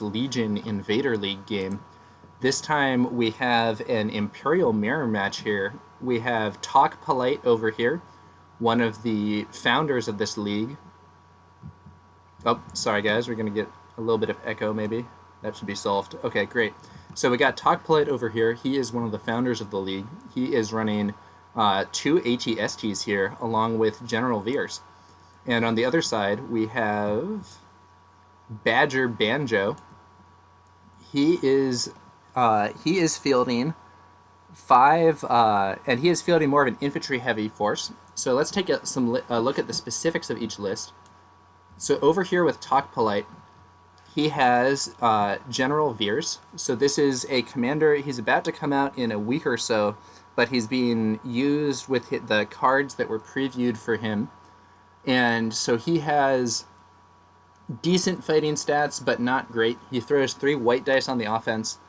TTS Legion Invader League game. This time we have an Imperial Mirror match here. We have TalkPolite over here, one of the founders of this league. Oh, sorry guys, we're going to get a little bit of echo maybe. That should be solved. Okay, great. So we got TalkPolite over here. He is one of the founders of the league. He is running 2 ATSTs here along with General Veers. And on the other side, we have BadgerBanjo. He is fielding 5, and he is fielding more of an infantry-heavy force. So let's take a look at the specifics of each list. So over here with TalkPolite, he has General Veers. So this is a commander. He's about to come out in a week or so, but he's being used with the cards that were previewed for him. And so he has decent fighting stats, but not great. He throws 3 white dice on the offense.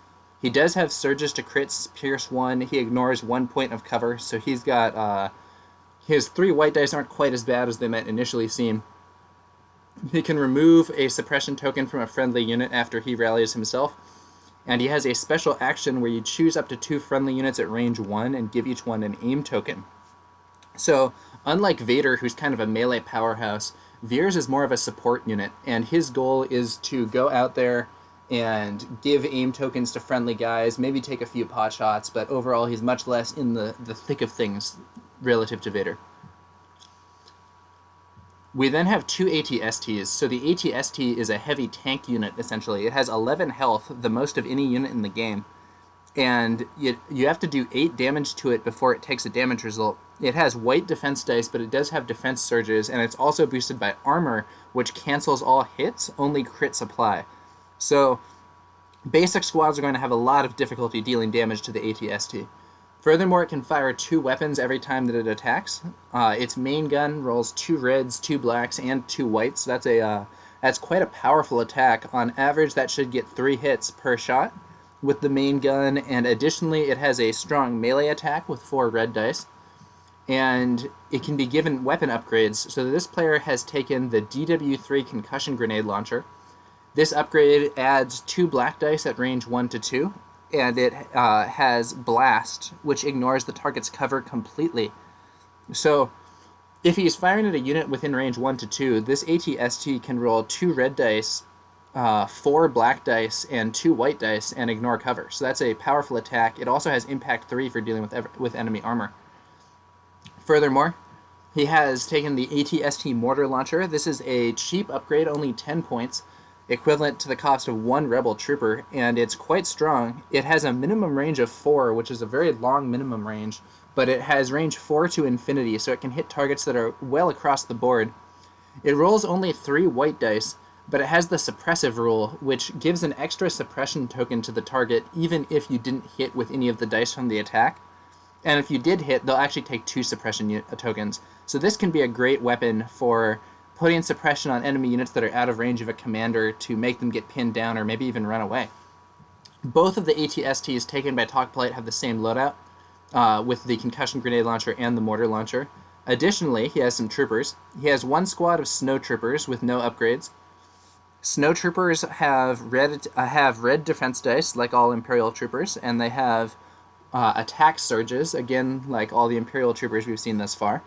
He does have surges to crits, Pierce 1. He ignores 1 point of cover, so he's got his 3 white dice aren't quite as bad as they might initially seem. He can remove a suppression token from a friendly unit after he rallies himself. And he has a special action where you choose up to 2 friendly units at range 1 and give each one an aim token. So, unlike Vader, who's kind of a melee powerhouse, Veers is more of a support unit, and his goal is to go out there and give aim tokens to friendly guys, maybe take a few pot shots, but overall he's much less in the thick of things relative to Vader. We then have 2 ATSTs. So the ATST is a heavy tank unit, essentially. It has 11 health, the most of any unit in the game. And you have to do 8 damage to it before it takes a damage result. It has white defense dice, but it does have defense surges, and it's also boosted by armor, which cancels all hits, only crits apply. So basic squads are going to have a lot of difficulty dealing damage to the ATST. Furthermore, it can fire 2 weapons every time that it attacks. Its main gun rolls 2 reds, 2 blacks, and 2 whites. So that's quite a powerful attack. On average, that should get 3 hits per shot with the main gun, and additionally, it has a strong melee attack with 4 red dice. And it can be given weapon upgrades. So this player has taken the DW3 concussion grenade launcher. This upgrade adds 2 black dice at range 1 to 2. And it has Blast, which ignores the target's cover completely. So if he's firing at a unit within range 1 to 2, this ATST can roll 2 red dice, 4 black dice, and 2 white dice, and ignore cover. So that's a powerful attack. It also has Impact 3 for dealing with enemy armor. Furthermore, he has taken the ATST Mortar Launcher. This is a cheap upgrade, only 10 points. Equivalent to the cost of 1 Rebel Trooper, and it's quite strong. It has a minimum range of 4, which is a very long minimum range, but it has range 4 to infinity, so it can hit targets that are well across the board. It rolls only 3 white dice, but it has the suppressive rule, which gives an extra suppression token to the target even if you didn't hit with any of the dice from the attack. And if you did hit, they'll actually take 2 suppression tokens. So this can be a great weapon for putting suppression on enemy units that are out of range of a commander to make them get pinned down or maybe even run away. Both of the ATSTs taken by TalkPolite have the same loadout, with the concussion grenade launcher and the mortar launcher. Additionally, he has some troopers. He has 1 squad of snow troopers with no upgrades. Snow troopers have red defense dice, like all Imperial troopers, and they have attack surges, again, like all the Imperial troopers we've seen thus far.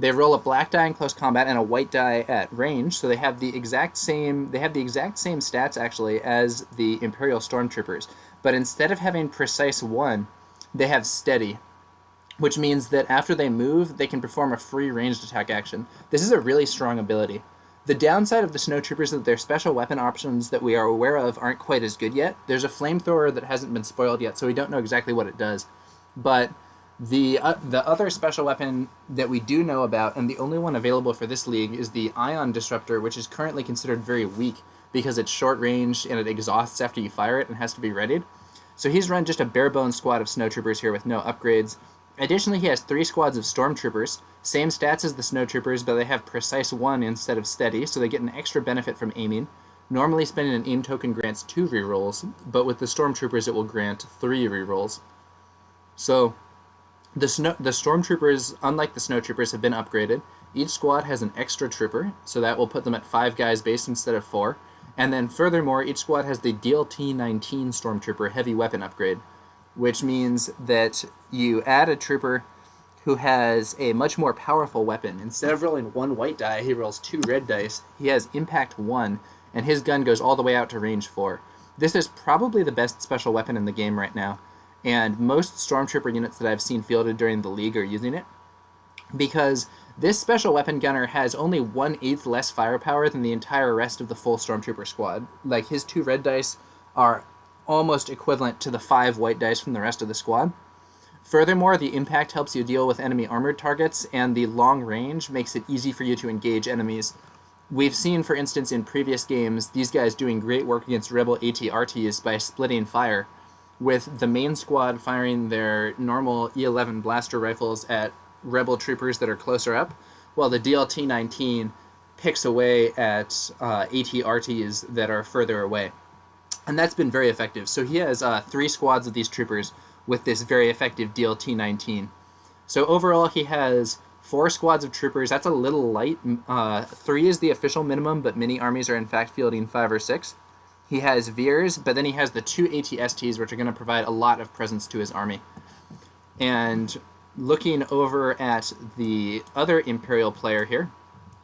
They roll a black die in close combat and a white die at range, so they have the exact same stats actually as the Imperial Stormtroopers. But instead of having precise 1, they have steady, which means that after they move, they can perform a free ranged attack action. This is a really strong ability. The downside of the Snowtroopers is that their special weapon options that we are aware of aren't quite as good yet. There's a flamethrower that hasn't been spoiled yet, so we don't know exactly what it does. But the other special weapon that we do know about, and the only one available for this league, is the Ion Disruptor, which is currently considered very weak because it's short range and it exhausts after you fire it and has to be readied. So he's run just a bare bones squad of Snowtroopers here with no upgrades. Additionally, he has 3 squads of Stormtroopers, same stats as the Snowtroopers, but they have precise 1 instead of steady, so they get an extra benefit from aiming. Normally spending an aim token grants 2 rerolls, but with the Stormtroopers it will grant 3 rerolls. So the Stormtroopers, unlike the Snowtroopers, have been upgraded. Each squad has an extra trooper, so that will put them at 5 guys base instead of 4. And then furthermore, each squad has the DLT-19 Stormtrooper heavy weapon upgrade, which means that you add a trooper who has a much more powerful weapon. Instead of rolling 1 white die, he rolls 2 red dice. He has impact 1, and his gun goes all the way out to range 4. This is probably the best special weapon in the game right now, and most Stormtrooper units that I've seen fielded during the League are using it, because this special weapon gunner has only 1/8 less firepower than the entire rest of the full Stormtrooper squad. Like, his 2 red dice are almost equivalent to the 5 white dice from the rest of the squad. Furthermore, the impact helps you deal with enemy armored targets, and the long range makes it easy for you to engage enemies. We've seen, for instance, in previous games, these guys doing great work against Rebel AT-RTs by splitting fire, with the main squad firing their normal E11 blaster rifles at Rebel troopers that are closer up, while the DLT-19 picks away at AT-RTs that are further away. And that's been very effective. So he has 3 squads of these troopers with this very effective DLT-19. So overall, he has 4 squads of troopers. That's a little light. 3 is the official minimum, but many armies are in fact fielding 5 or 6. He has Veers, but then he has the 2 ATSTs, which are going to provide a lot of presence to his army. And looking over at the other Imperial player here,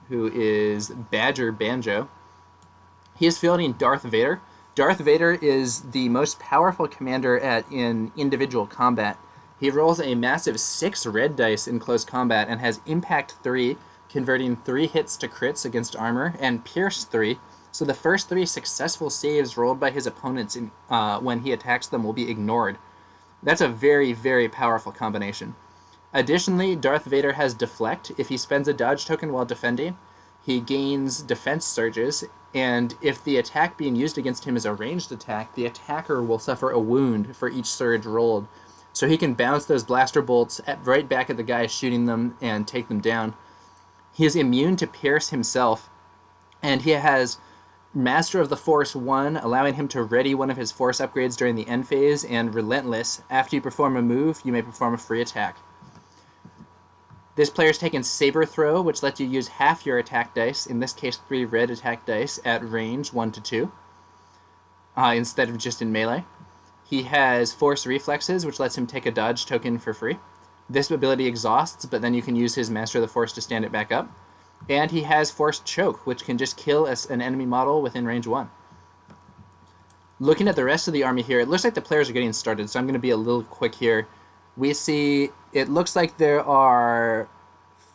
who is BadgerBanjo, he is fielding Darth Vader. Darth Vader is the most powerful commander in individual combat. He rolls a massive 6 red dice in close combat and has Impact 3, converting 3 hits to crits against armor, and Pierce 3, so the first 3 successful saves rolled by his opponents when he attacks them will be ignored. That's a very, very powerful combination. Additionally, Darth Vader has Deflect. If he spends a dodge token while defending, he gains defense surges, and if the attack being used against him is a ranged attack, the attacker will suffer a wound for each surge rolled. So he can bounce those blaster bolts right back at the guy shooting them and take them down. He is immune to Pierce himself, and he has Master of the Force 1, allowing him to ready one of his Force upgrades during the end phase, and Relentless. After you perform a move, you may perform a free attack. This player's taken Saber Throw, which lets you use half your attack dice, in this case 3 red attack dice, at range 1 to 2, instead of just in melee. He has Force Reflexes, which lets him take a dodge token for free. This ability exhausts, but then you can use his Master of the Force to stand it back up. And he has Force Choke, which can just kill an enemy model within range 1. Looking at the rest of the army here, it looks like the players are getting started, so I'm going to be a little quick here. We see, it looks like there are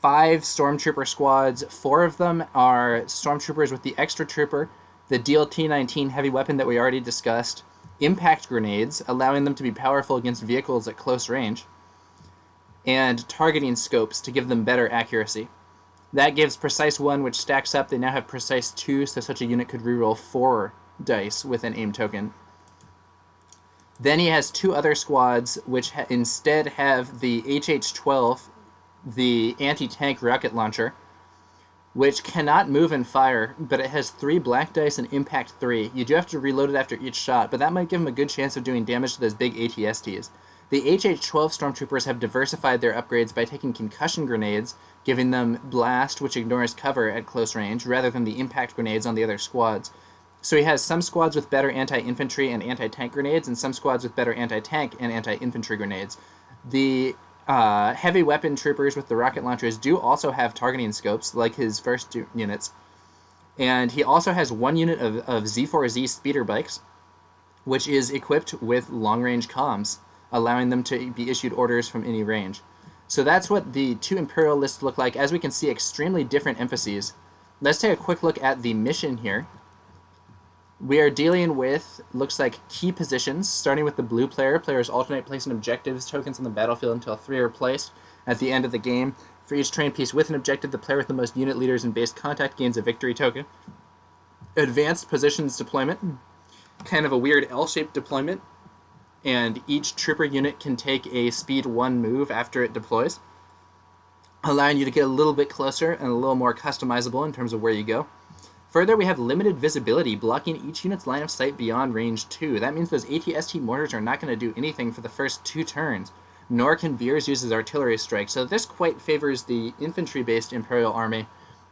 5 Stormtrooper squads. 4 of them are Stormtroopers with the Extra Trooper, the DLT-19 heavy weapon that we already discussed, Impact Grenades, allowing them to be powerful against vehicles at close range, and Targeting Scopes to give them better accuracy. That gives Precise 1, which stacks up. They now have Precise 2, so such a unit could reroll 4 dice with an aim token. Then he has 2 other squads, which instead have the HH-12, the anti-tank rocket launcher, which cannot move and fire, but it has 3 black dice and Impact 3. You do have to reload it after each shot, but that might give him a good chance of doing damage to those big ATSTs. The HH-12 Stormtroopers have diversified their upgrades by taking Concussion Grenades, giving them Blast, which ignores cover at close range, rather than the Impact Grenades on the other squads. So he has some squads with better anti-infantry and anti-tank grenades, and some squads with better anti-tank and anti-infantry grenades. The heavy weapon troopers with the rocket launchers do also have targeting scopes, like his first 2 units. And he also has 1 unit of Z4Z speeder bikes, which is equipped with long-range comms, allowing them to be issued orders from any range. So that's what the 2 Imperial lists look like. As we can see, extremely different emphases. Let's take a quick look at the mission here. We are dealing with, looks like, key positions, starting with the blue player. Players alternate placing objectives tokens on the battlefield until 3 are placed at the end of the game. For each train piece with an objective, the player with the most unit leaders in base contact gains a victory token. Advanced positions deployment, kind of a weird L-shaped deployment, and each trooper unit can take a speed 1 move after it deploys, allowing you to get a little bit closer and a little more customizable in terms of where you go. Further, we have limited visibility, blocking each unit's line of sight beyond range 2. That means those ATST mortars are not going to do anything for the first 2 turns, nor can Veers use his artillery strike, so this quite favors the infantry-based Imperial army,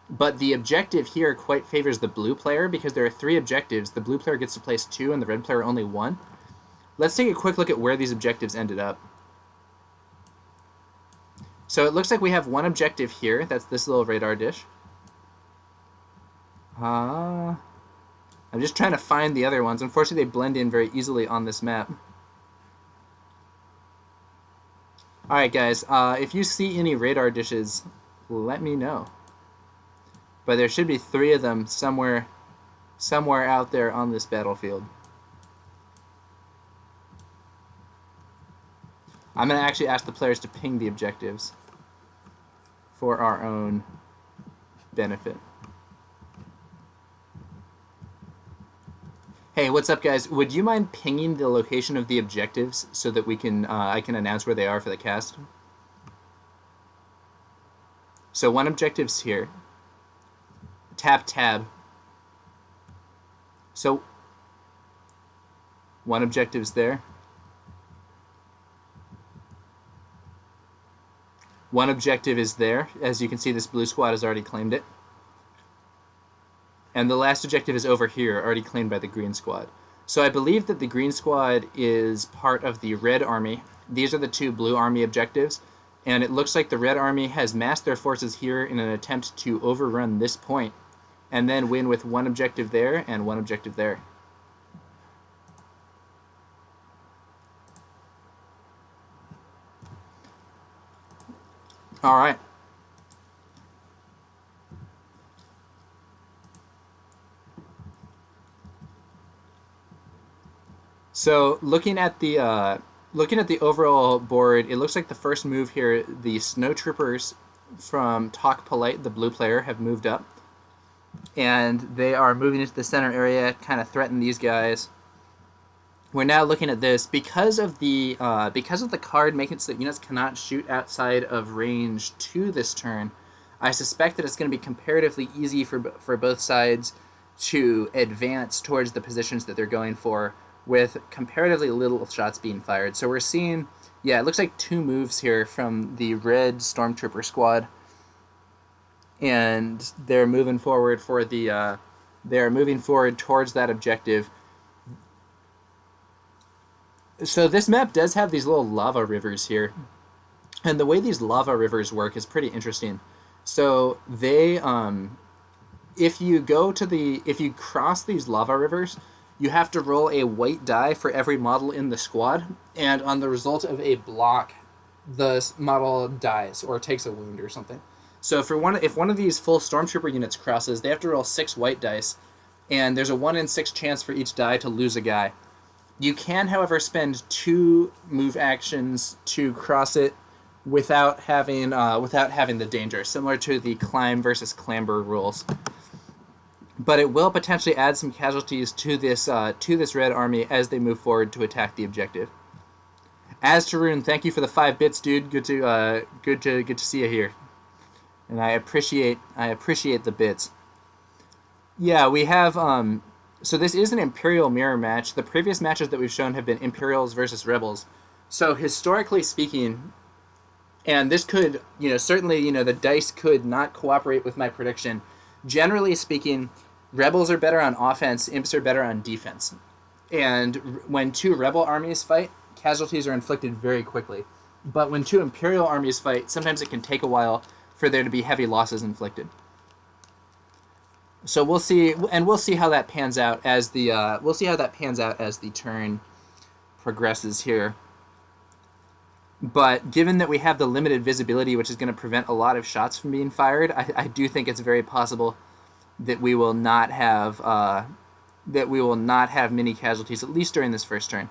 But the objective here quite favors the blue player because there are 3 objectives. The blue player gets to place 2 and the red player only 1. Let's take a quick look at where these objectives ended up. So it looks like we have one objective here. That's this little radar dish. I'm just trying to find the other ones. Unfortunately, they blend in very easily on this map. Alright guys, if you see any radar dishes, let me know. But there should be 3 of them somewhere out there on this battlefield. I'm going to actually ask the players to ping the objectives for our own benefit. Hey, what's up, guys? Would you mind pinging the location of the objectives so that we can I can announce where they are for the cast? So one objective's here. Tap tab. So one objective's there. One objective is there. As you can see, this blue squad has already claimed it. And the last objective is over here, already claimed by the green squad. So I believe that the green squad is part of the red army. These are the 2 blue army objectives. And it looks like the red army has massed their forces here in an attempt to overrun this point and then win with 1 objective there and 1 objective there. All right. So looking at the overall board, it looks like the first move here, the snow troopers from TalkPolite, the blue player, have moved up, and they are moving into the center area, kind of threaten these guys. We're now looking at this because of the card making it so that units cannot shoot outside of range 2 this turn. I suspect that it's going to be comparatively easy for both sides to advance towards the positions that they're going for, with comparatively little shots being fired. So we're seeing, yeah, it looks like 2 moves here from the red stormtrooper squad, and they're moving forward for the they're moving forward towards that objective. So this map does have these little lava rivers here, and the way these lava rivers work is pretty interesting. So they if you cross these lava rivers, you have to roll a white die for every model in the squad, and on the result of a block, the model dies or takes a wound or something. So if one of these full stormtrooper units crosses, they have to roll 6 white dice, and there's a 1 in 6 chance for each die to lose a guy. You can, however, spend 2 move actions to cross it without having the danger, similar to the climb versus clamber rules. But it will potentially add some casualties to this red army as they move forward to attack the objective. As Tarun, thank you for the 5 bits, dude. Good to see you here, and I appreciate the bits. Yeah, we have so this is an Imperial mirror match. The previous matches that we've shown have been Imperials versus Rebels. So historically speaking, and this could, certainly, the dice could not cooperate with my prediction. Generally speaking, Rebels are better on offense, Imps are better on defense. And when 2 Rebel armies fight, casualties are inflicted very quickly. But when 2 Imperial armies fight, sometimes it can take a while for there to be heavy losses inflicted. So we'll see, and we'll see how that pans out as the turn progresses here. But given that we have the limited visibility, which is going to prevent a lot of shots from being fired, I do think it's very possible that we will not have many casualties, at least during this first turn.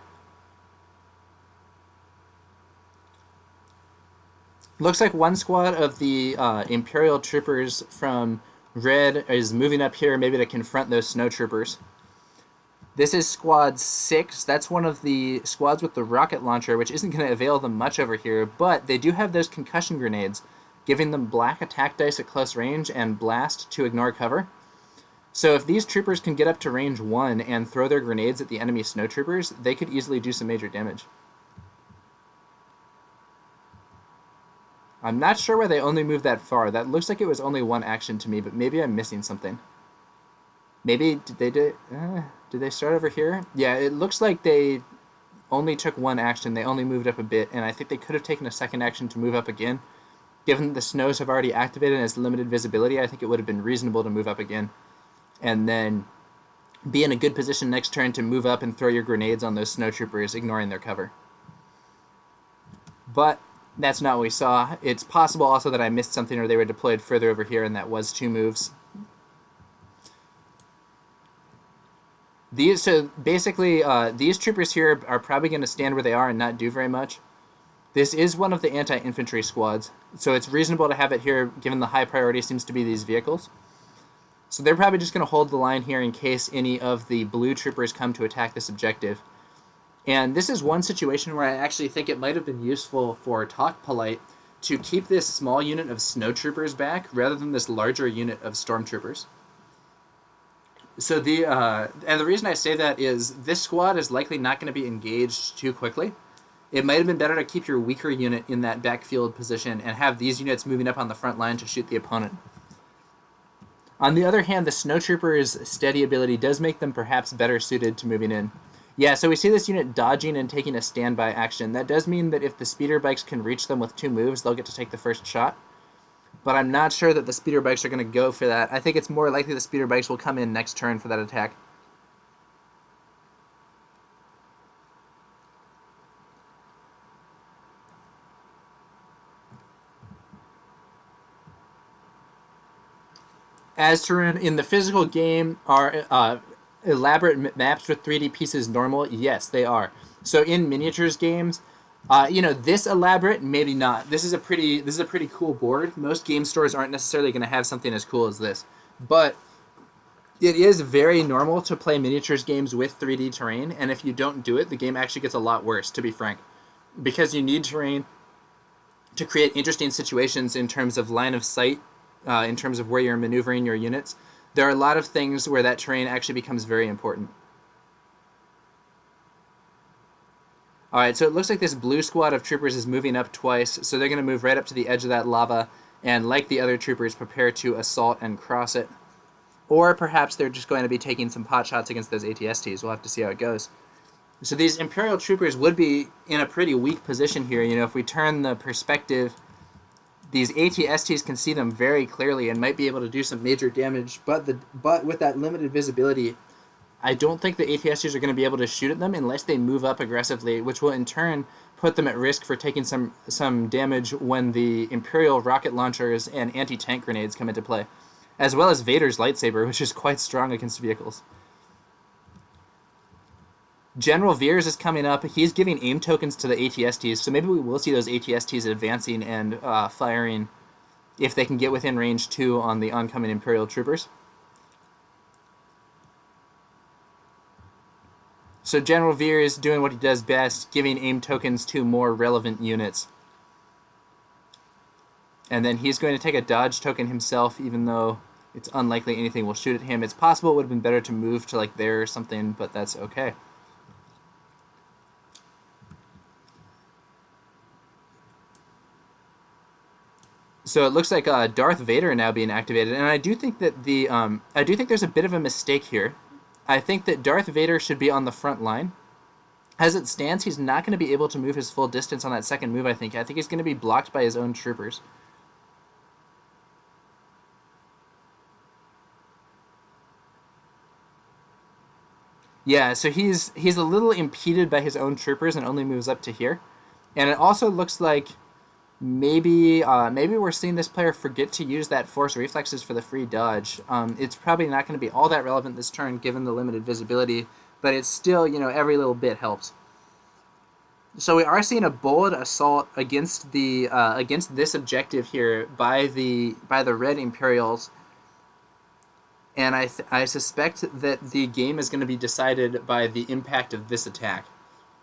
Looks like one squad of the Imperial troopers from Red is moving up here, maybe to confront those snow troopers. This is Squad 6. That's one of the squads with the rocket launcher, which isn't going to avail them much over here, but they do have those concussion grenades, giving them black attack dice at close range and blast to ignore cover. So if these troopers can get up to range 1 and throw their grenades at the enemy snow troopers, they could easily do some major damage. I'm not sure why they only moved that far. That looks like it was only one action to me, but maybe I'm missing something. Maybe did they start over here? Yeah, it looks like they only took one action. They only moved up a bit, and I think they could have taken a second action to move up again. Given that the snows have already activated and has limited visibility, I think it would have been reasonable to move up again. And then be in a good position next turn to move up and throw your grenades on those snowtroopers, ignoring their cover. But that's not what we saw. It's possible also that I missed something or they were deployed further over here and that was 2 moves. So basically, these troopers here are probably going to stand where they are and not do very much. This is one of the anti-infantry squads, so it's reasonable to have it here given the high priority seems to be these vehicles. So they're probably just going to hold the line here in case any of the blue troopers come to attack this objective. And this is one situation where I actually think it might have been useful for TalkPolite to keep this small unit of snowtroopers back rather than this larger unit of stormtroopers. So and the reason I say that is this squad is likely not going to be engaged too quickly. It might have been better to keep your weaker unit in that backfield position and have these units moving up on the front line to shoot the opponent. On the other hand, the snowtroopers' steady ability does make them perhaps better suited to moving in. Yeah, so we see this unit dodging and taking a standby action. That does mean that if the speeder bikes can reach them with 2 moves, they'll get to take the first shot. But I'm not sure that the speeder bikes are going to go for that. I think it's more likely the speeder bikes will come in next turn for that attack. As to run in the physical game, are elaborate maps with 3D pieces normal? Yes, they are. So in miniatures games, this elaborate, maybe not. This is a pretty cool board. Most game stores aren't necessarily going to have something as cool as this, but it is very normal to play miniatures games with 3D terrain, and if you don't do it, the game actually gets a lot worse, to be frank, because you need terrain to create interesting situations in terms of line of sight, in terms of where you're maneuvering your units. There are a lot of things where that terrain actually becomes very important. Alright, so it looks like this blue squad of troopers is moving up twice, so they're going to move right up to the edge of that lava, and like the other troopers, prepare to assault and cross it. Or perhaps they're just going to be taking some pot shots against those ATSTs. We'll have to see how it goes. So these Imperial troopers would be in a pretty weak position here. If we turn the perspective, these ATSTs can see them very clearly and might be able to do some major damage, but with that limited visibility, I don't think the ATSTs are going to be able to shoot at them unless they move up aggressively, which will in turn put them at risk for taking some damage when the Imperial rocket launchers and anti-tank grenades come into play, as well as Vader's lightsaber, which is quite strong against vehicles. General Veers is coming up. He's giving aim tokens to the ATSTs, so maybe we will see those ATSTs advancing and firing if they can get within range 2 on the oncoming Imperial troopers. So General Veers is doing what he does best, giving aim tokens to more relevant units. And then he's going to take a dodge token himself, even though it's unlikely anything will shoot at him. It's possible it would have been better to move to like there or something, but that's okay. So it looks like Darth Vader now being activated, and I do think that there's a bit of a mistake here. I think that Darth Vader should be on the front line. As it stands, he's not going to be able to move his full distance on that second move, I think. I think he's going to be blocked by his own troopers. Yeah, so he's a little impeded by his own troopers and only moves up to here. And it also looks like maybe we're seeing this player forget to use that force reflexes for the free dodge. It's probably not going to be all that relevant this turn given the limited visibility, but it's still, every little bit helps. So we are seeing a bold assault against this objective here by the red Imperials, and I suspect that the game is going to be decided by the impact of this attack.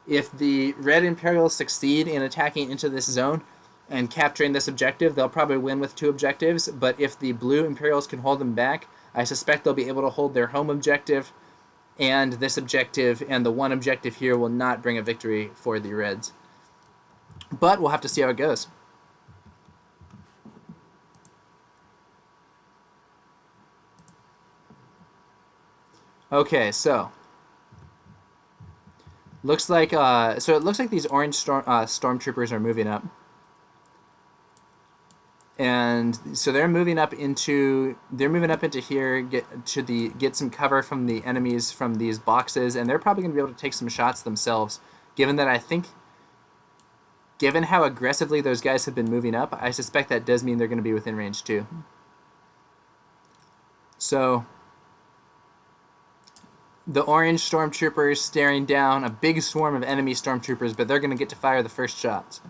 If the red Imperials succeed in attacking into this zone and capturing this objective, they'll probably win with 2 objectives, but if the blue Imperials can hold them back, I suspect they'll be able to hold their home objective, and this objective and the one objective here will not bring a victory for the Reds. But we'll have to see how it goes. Okay, so looks like it looks like these orange stormtroopers are moving up, and so they're moving up into here, get some cover from the enemies from these boxes, and they're probably going to be able to take some shots themselves. Given that given how aggressively those guys have been moving up, I suspect that does mean they're going to be within range too. So the orange stormtroopers staring down a big swarm of enemy stormtroopers, but they're going to get to fire the first shots.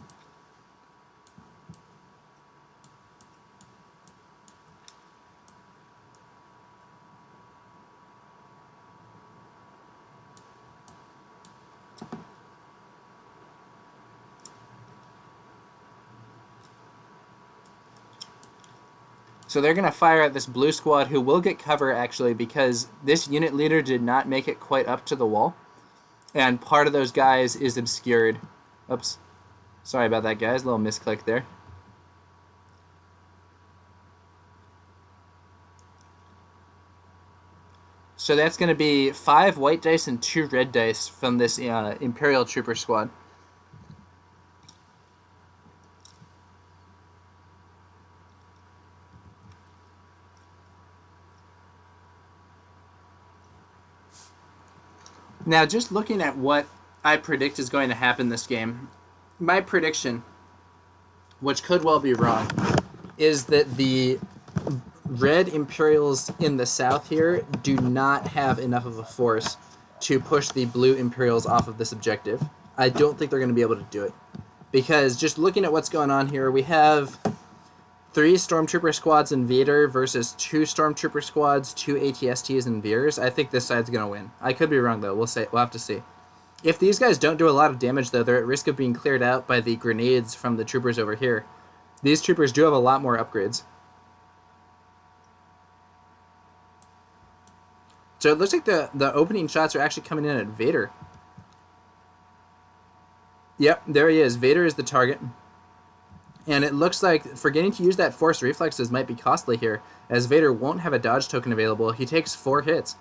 So they're going to fire at this blue squad, who will get cover, actually, because this unit leader did not make it quite up to the wall. And part of those guys is obscured. Oops. Sorry about that, guys. A little misclick there. So that's going to be 5 white dice and 2 red dice from this Imperial Trooper squad. Now, just looking at what I predict is going to happen this game, my prediction, which could well be wrong, is that the red Imperials in the south here do not have enough of a force to push the blue Imperials off of this objective. I don't think they're going to be able to do it. Because just looking at what's going on here, we have 3 Stormtrooper squads in Vader versus 2 Stormtrooper squads, 2 ATSTs and Veers. I think this side's going to win. I could be wrong, though. We'll have to see. If these guys don't do a lot of damage, though, they're at risk of being cleared out by the grenades from the troopers over here. These troopers do have a lot more upgrades. So it looks like the opening shots are actually coming in at Vader. Yep, there he is. Vader is the target. And it looks like forgetting to use that force reflexes might be costly here, as Vader won't have a dodge token available. He takes 4 hits.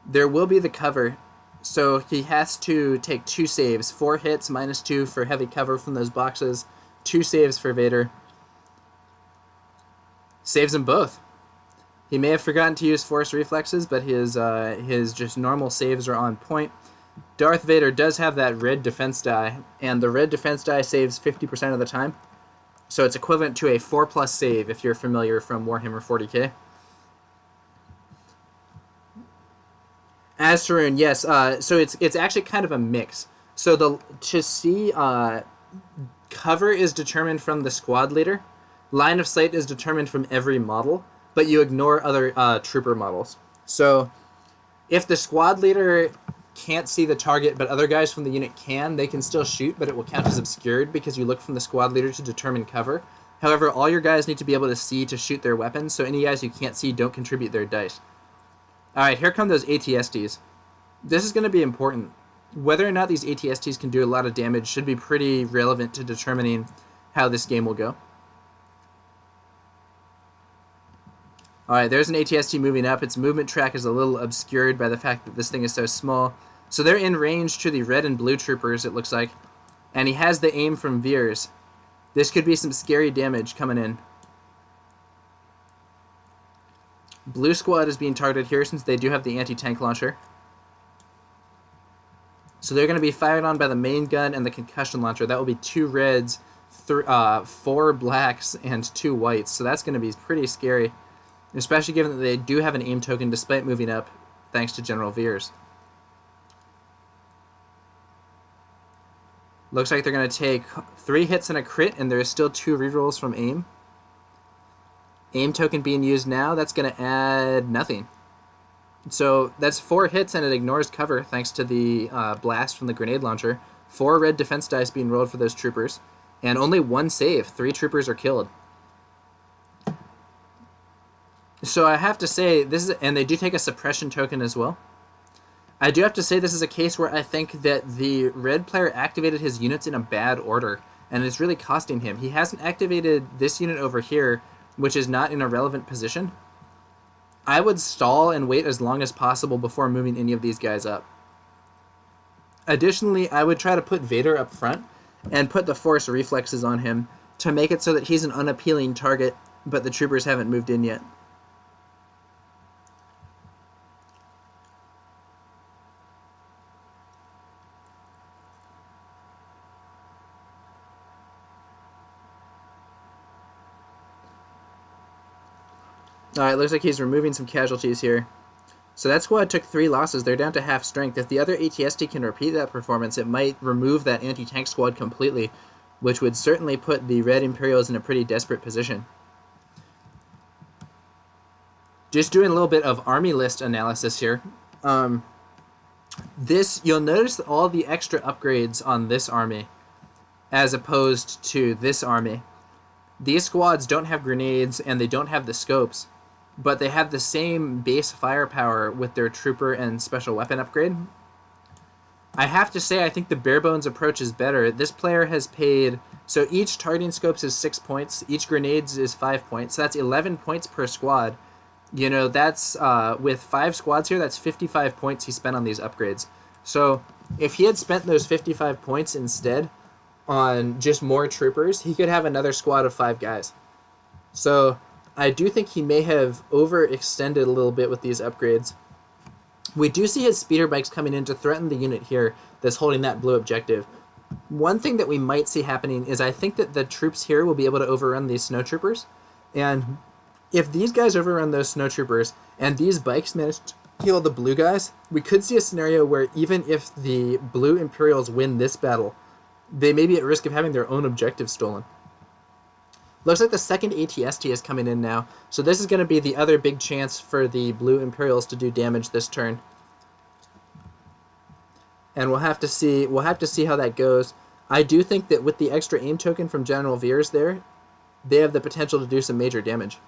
There will be the cover, so he has to take 2 saves. 4 hits, -2 for heavy cover from those boxes. 2 saves for Vader. Saves them both. He may have forgotten to use force reflexes, but his just normal saves are on point. Darth Vader does have that red defense die, and the red defense die saves 50% of the time. So it's equivalent to a 4+ save if you're familiar from Warhammer 40k. As Tarun, yes. So it's actually kind of a mix. So cover is determined from the squad leader. Line of sight is determined from every model, but you ignore other trooper models. So if the squad leader can't see the target, but other guys from the unit can, they can still shoot, but it will count as obscured because you look from the squad leader to determine cover. However, all your guys need to be able to see to shoot their weapons, so any guys who can't see don't contribute their dice. Alright, here come those ATSTs. This is going to be important. Whether or not these ATSTs can do a lot of damage should be pretty relevant to determining how this game will go. Alright, there's an ATST moving up. Its movement track is a little obscured by the fact that this thing is so small. So they're in range to the red and blue troopers, it looks like. And he has the aim from Veers. This could be some scary damage coming in. Blue squad is being targeted here since they do have the anti-tank launcher. So they're going to be fired on by the main gun and the concussion launcher. That will be 2 reds, 4 blacks, and 2 whites. So that's going to be pretty scary, especially given that they do have an aim token despite moving up thanks to General Veers. Looks like they're going to take 3 hits and a crit, and there is still 2 rerolls from aim. Aim token being used now, that's going to add nothing. So that's 4 hits and it ignores cover thanks to the blast from the grenade launcher. 4 red defense dice being rolled for those troopers, and only 1 save. 3 troopers are killed. So I have to say, and they do take a suppression token as well. I do have to say this is a case where I think that the red player activated his units in a bad order, and it's really costing him. He hasn't activated this unit over here, which is not in a relevant position. I would stall and wait as long as possible before moving any of these guys up. Additionally, I would try to put Vader up front and put the Force reflexes on him to make it so that he's an unappealing target, but the troopers haven't moved in yet. Alright, looks like he's removing some casualties here. So that squad took 3 losses. They're down to half strength. If the other ATST can repeat that performance, it might remove that anti-tank squad completely, which would certainly put the Red Imperials in a pretty desperate position. Just doing a little bit of army list analysis here. You'll notice that all the extra upgrades on this army, as opposed to this army. These squads don't have grenades and they don't have the scopes, but they have the same base firepower with their trooper and special weapon upgrade. I have to say, I think the bare bones approach is better. This player has paid, so each targeting scopes is 6 points, each grenades is 5 points, so that's 11 points per squad. You know, that's, with 5 squads here, that's 55 points he spent on these upgrades. So, if he had spent those 55 points instead on just more troopers, he could have another squad of 5 guys. So, I do think he may have overextended a little bit with these upgrades. We do see his speeder bikes coming in to threaten the unit here that's holding that blue objective. One thing that we might see happening is I think that the troops here will be able to overrun these snowtroopers. And if these guys overrun those snowtroopers and these bikes manage to kill the blue guys, we could see a scenario where even if the blue Imperials win this battle, they may be at risk of having their own objective stolen. Looks like the second ATST is coming in now, so this is going to be the other big chance for the blue Imperials to do damage this turn. And we'll have to see how that goes. I do think that with the extra aim token from General Veers there, they have the potential to do some major damage.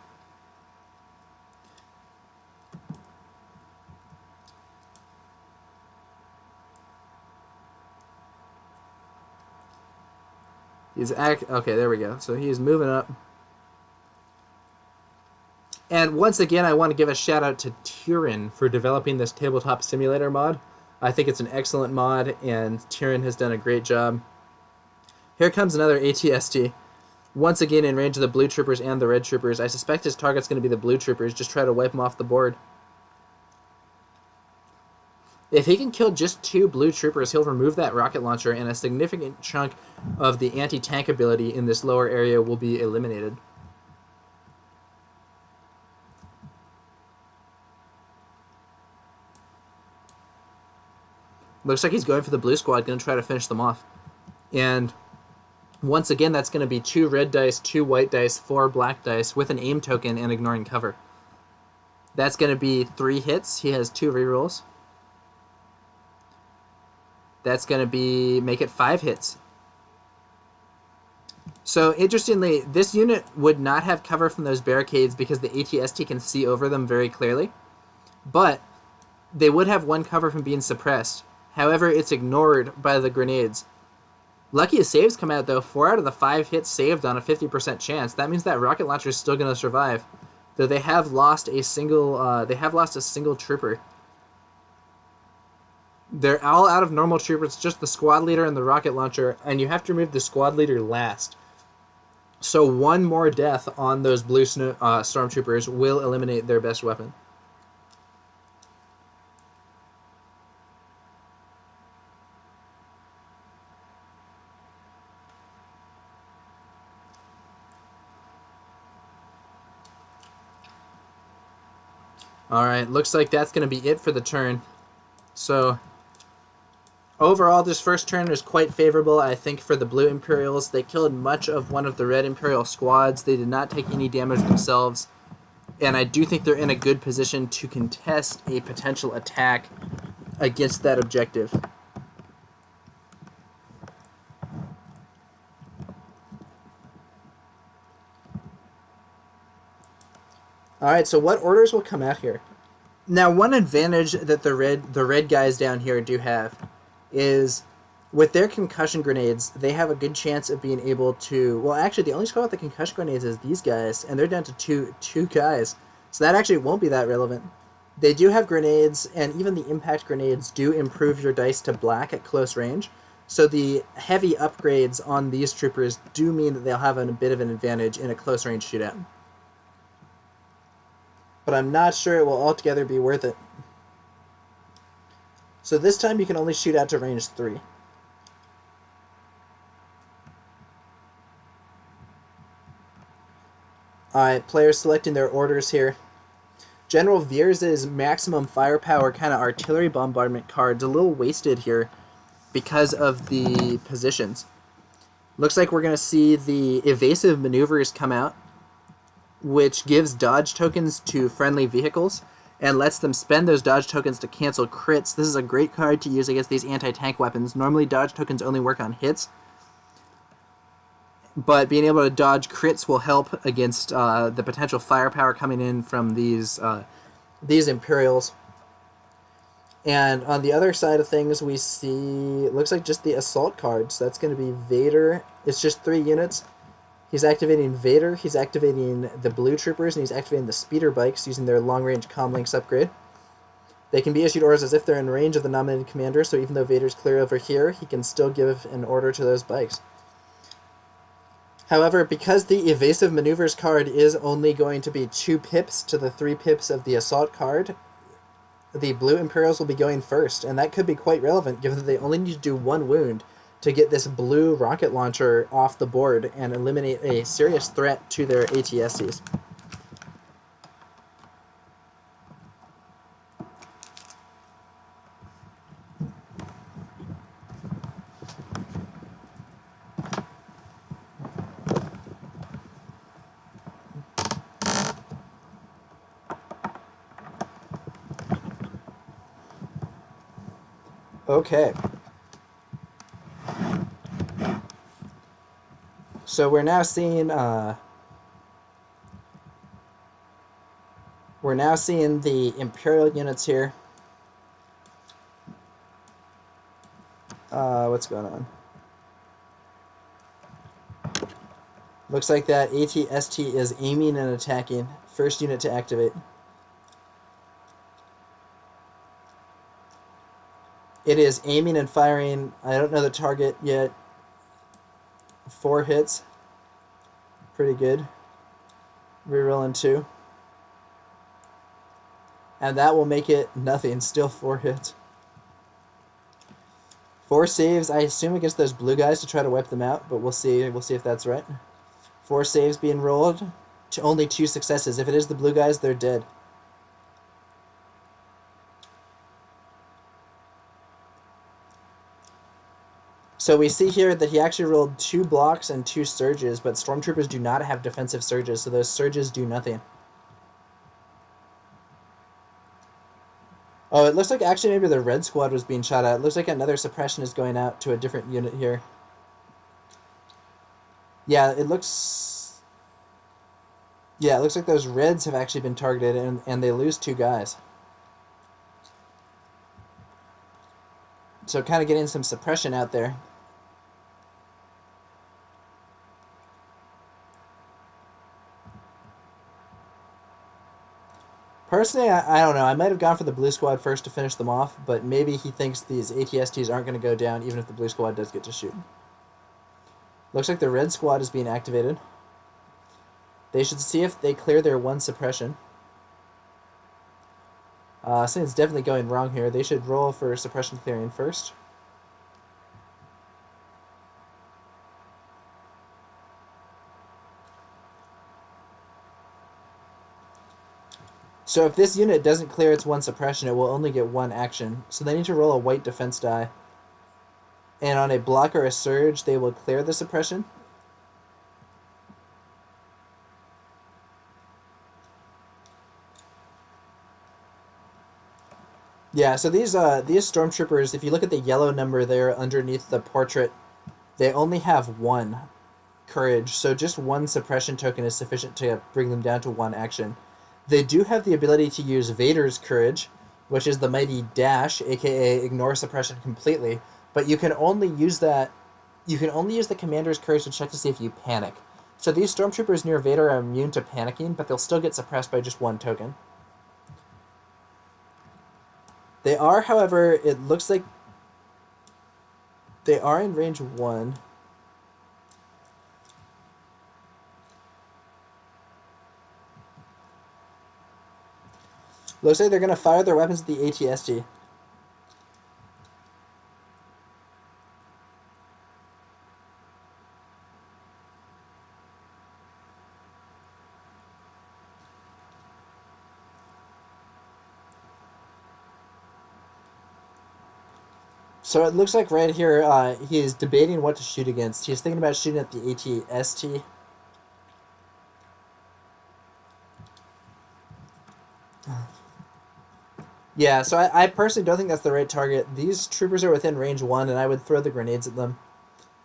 Okay, there we go. So he's moving up. And once again, I want to give a shout out to Tyrion for developing this tabletop simulator mod. I think it's an excellent mod, and Tyrion has done a great job. Here comes another ATST. Once again in range of the blue troopers and the red troopers. I suspect his target's going to be the blue troopers. Just try to wipe them off the board. If he can kill just 2 blue troopers, he'll remove that rocket launcher, and a significant chunk of the anti-tank ability in this lower area will be eliminated. Looks like he's going for the blue squad, going to try to finish them off. And once again, that's going to be 2 red dice, 2 white dice, 4 black dice, with an aim token and ignoring cover. That's going to be 3 hits. He has 2 rerolls. That's going to make it 5 hits. So, interestingly, this unit would not have cover from those barricades because the ATST can see over them very clearly. But they would have 1 cover from being suppressed. However, it's ignored by the grenades. Lucky his saves come out, though. 4 out of the 5 hits saved on a 50% chance. That means that rocket launcher is still going to survive. Though they have lost a single trooper. They're all out of normal troopers, just the squad leader and the rocket launcher, and you have to remove the squad leader last. So 1 more death on those blue stormtroopers will eliminate their best weapon. Alright, looks like that's going to be it for the turn. So, overall, this first turn was quite favorable, I think, for the Blue Imperials. They killed much of one of the Red Imperial squads. They did not take any damage themselves. And I do think they're in a good position to contest a potential attack against that objective. Alright, so what orders will come out here? Now, one advantage that the red guys down here do have is with their concussion grenades, they have a good chance of being able to... Well, actually, the only squad with the concussion grenades is these guys, and they're down to two guys. So that actually won't be that relevant. They do have grenades, and even the impact grenades do improve your dice to black at close range. So the heavy upgrades on these troopers do mean that they'll have a bit of an advantage in a close range shootout. But I'm not sure it will altogether be worth it. So this time you can only shoot out to range 3. Alright, players selecting their orders here. General Veers' maximum firepower kind of artillery bombardment card's a little wasted here because of the positions. Looks like we're going to see the evasive maneuvers come out, which gives dodge tokens to friendly vehicles and lets them spend those dodge tokens to cancel crits. This is a great card to use against these anti-tank weapons. Normally dodge tokens only work on hits, but being able to dodge crits will help against the potential firepower coming in from these Imperials. And on the other side of things, we see, it looks like just the assault cards. That's going to be Vader. It's just 3 units. He's activating Vader, he's activating the Blue Troopers, and he's activating the Speeder Bikes using their long-range Comlinks upgrade. They can be issued orders as if they're in range of the nominated commander, so even though Vader's clear over here, he can still give an order to those bikes. However, because the evasive maneuvers card is only going to be 2 pips to the 3 pips of the assault card, the Blue Imperials will be going first, and that could be quite relevant given that they only need to do 1 wound to get this blue rocket launcher off the board and eliminate a serious threat to their ATSTs. Okay. So we're now seeing the Imperial units here. What's going on? Looks like that ATST is aiming and attacking. First unit to activate. It is aiming and firing. I don't know the target yet. 4 hits. Pretty good. Rerolling 2. And that will make it nothing. Still 4 hits. 4 saves, I assume, against those blue guys to try to wipe them out, but we'll see. We'll see if that's right. 4 saves being rolled. To only 2 successes. If it is the blue guys, they're dead. So we see here that he actually rolled 2 blocks and 2 surges, but stormtroopers do not have defensive surges, so those surges do nothing. Oh, it looks like actually maybe the red squad was being shot at. It looks like another suppression is going out to a different unit here. Yeah, it looks like those reds have actually been targeted, and they lose 2 guys. So kind of getting some suppression out there. Personally, I don't know. I might have gone for the blue squad first to finish them off, but maybe he thinks these ATSTs aren't going to go down even if the blue squad does get to shoot. Looks like the red squad is being activated. They should see if they clear their 1 suppression. Something's definitely going wrong here. They should roll for suppression clearing first. So if this unit doesn't clear its 1 suppression, it will only get 1 action. So they need to roll a white defense die. And on a block or a surge, they will clear the suppression. Yeah, so these stormtroopers, if you look at the yellow number there underneath the portrait, they only have 1 courage. So just 1 suppression token is sufficient to bring them down to 1 action. They do have the ability to use Vader's courage, which is the mighty dash, aka ignore suppression completely, but you can only use that. You can only use the commander's courage to check to see if you panic. So these stormtroopers near Vader are immune to panicking, but they'll still get suppressed by just one token. They are, however, it looks like they are in range 1. Looks like they're going to fire their weapons at the ATST. So it looks like right here, he is debating what to shoot against. He's thinking about shooting at the ATST. Yeah, so I personally don't think that's the right target. These troopers are within range 1, and I would throw the grenades at them.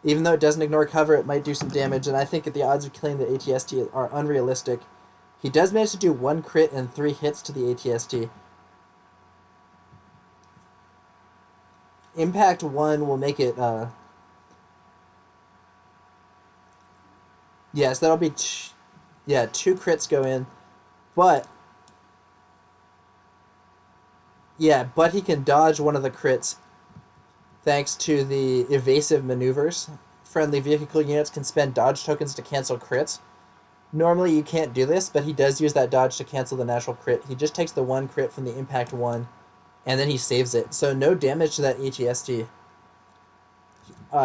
Even though it doesn't ignore cover, it might do some damage, and I think that the odds of killing the ATST are unrealistic. He does manage to do 1 crit and 3 hits to the ATST. Impact 1 will make it, yes, that'll be, 2 crits go in, but, but he can dodge one of the crits, thanks to the evasive maneuvers. Friendly vehicle units can spend dodge tokens to cancel crits. Normally you can't do this, but he does use that dodge to cancel the natural crit. He just takes the 1 crit from the impact 1, and then he saves it. So no damage to that ATST.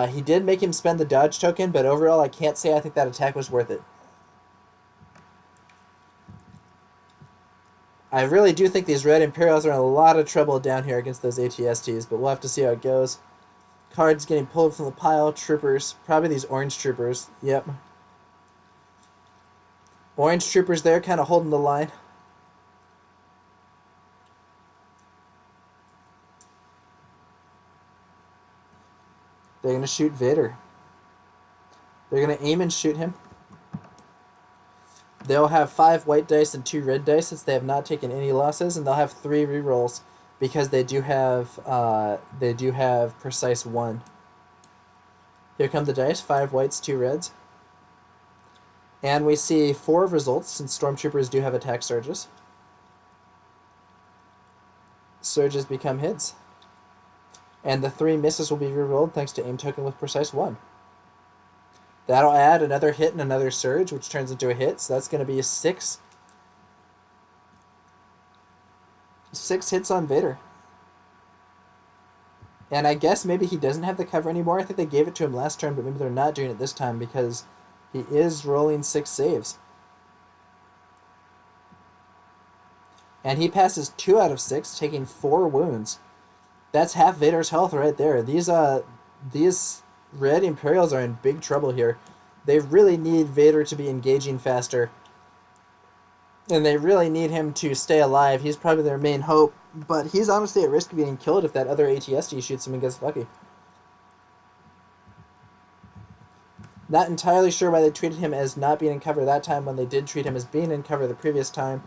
He did make him spend the dodge token, but overall I can't say I think that attack was worth it. I really do think these red Imperials are in a lot of trouble down here against those ATSTs, but we'll have to see how it goes. Cards getting pulled from the pile. Troopers. Probably these orange troopers. Yep. Orange troopers there kind of holding the line. They're going to shoot Vader. They're going to aim and shoot him. They'll have 5 white dice and 2 red dice since they have not taken any losses, and they'll have 3 rerolls because they do have precise 1. Here come the dice, 5 whites, 2 reds. And we see 4 results since stormtroopers do have attack surges. Surges become hits. And the 3 misses will be rerolled thanks to aim token with precise 1. That'll add another hit and another surge, which turns into a hit, so that's going to be 6. 6 hits on Vader. And I guess maybe he doesn't have the cover anymore. I think they gave it to him last turn, but maybe they're not doing it this time because he is rolling 6 saves. And he passes 2 out of 6, taking 4 wounds. That's half Vader's health right there. These red Imperials are in big trouble here. They really need Vader to be engaging faster. And they really need him to stay alive. He's probably their main hope. But he's honestly at risk of being killed if that other ATST shoots him and gets lucky. Not entirely sure why they treated him as not being in cover that time when they did treat him as being in cover the previous time.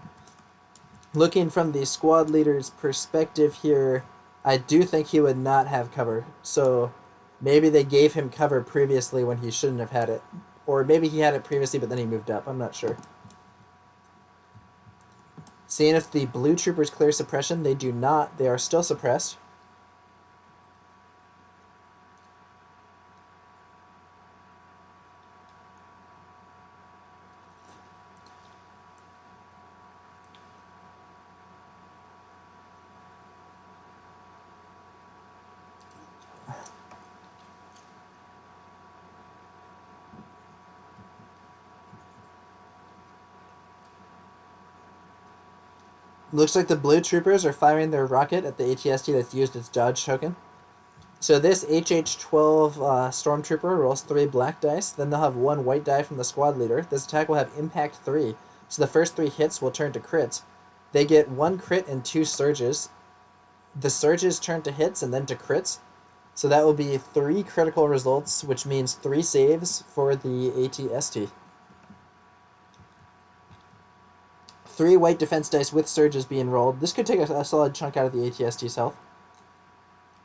Looking from the squad leader's perspective here, I do think he would not have cover. So maybe they gave him cover previously when he shouldn't have had it. Or maybe he had it previously but then he moved up. I'm not sure. Seeing if the blue troopers clear suppression. They do not. They are still suppressed. Looks like the blue troopers are firing their rocket at the ATST that's used its dodge token. So this HH-12 stormtrooper rolls 3 black dice. Then they'll have 1 white die from the squad leader. This attack will have impact 3. So the first 3 hits will turn to crits. They get 1 crit and 2 surges. The surges turn to hits and then to crits. So that will be 3 critical results, which means 3 saves for the ATST. 3 white defense dice with surges being rolled. This could take a solid chunk out of the ATST's health.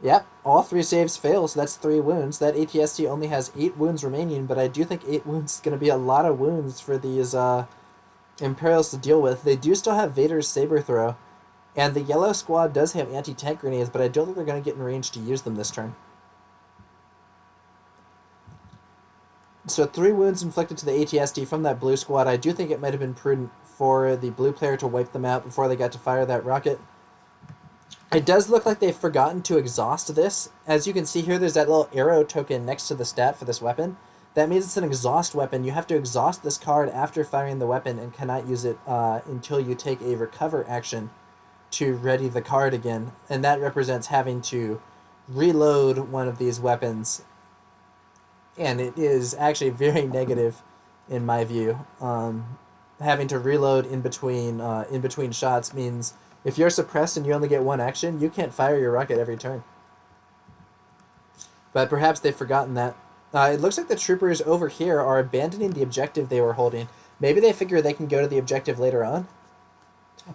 Yep, all 3 saves fail, so that's 3 wounds. That ATST only has 8 wounds remaining, but I do think 8 wounds is going to be a lot of wounds for these Imperials to deal with. They do still have Vader's Saber Throw, and the yellow squad does have anti-tank grenades, but I don't think they're going to get in range to use them this turn. So 3 wounds inflicted to the ATST from that blue squad. I do think it might have been prudent for the blue player to wipe them out before they got to fire that rocket. It does look like they've forgotten to exhaust this. As you can see here, there's that little arrow token next to the stat for this weapon. That means it's an exhaust weapon. You have to exhaust this card after firing the weapon and cannot use it until you take a recover action to ready the card again. And that represents having to reload one of these weapons. And it is actually very negative in my view. Having to reload in between shots means if you're suppressed and you only get 1 action, you can't fire your rocket every turn. But perhaps they've forgotten that. It looks like the troopers over here are abandoning the objective they were holding. Maybe they figure they can go to the objective later on.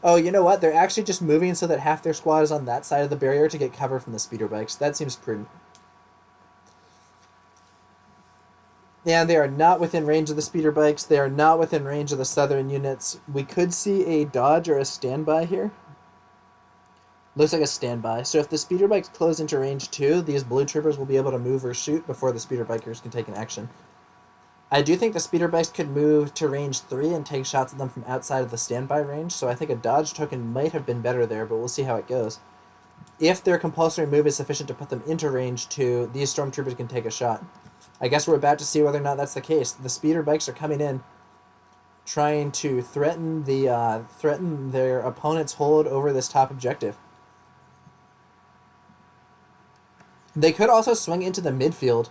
Oh, you know what? They're actually just moving so that half their squad is on that side of the barrier to get cover from the speeder bikes. That seems prudent. And they are not within range of the speeder bikes. They are not within range of the southern units. We could see a dodge or a standby here. Looks like a standby. So if the speeder bikes close into range 2, these blue troopers will be able to move or shoot before the speeder bikers can take an action. I do think the speeder bikes could move to range 3 and take shots at them from outside of the standby range, so I think a dodge token might have been better there, but we'll see how it goes. If their compulsory move is sufficient to put them into range 2, these stormtroopers can take a shot. I guess we're about to see whether or not that's the case. The speeder bikes are coming in, trying to threaten their opponent's hold over this top objective. They could also swing into the midfield.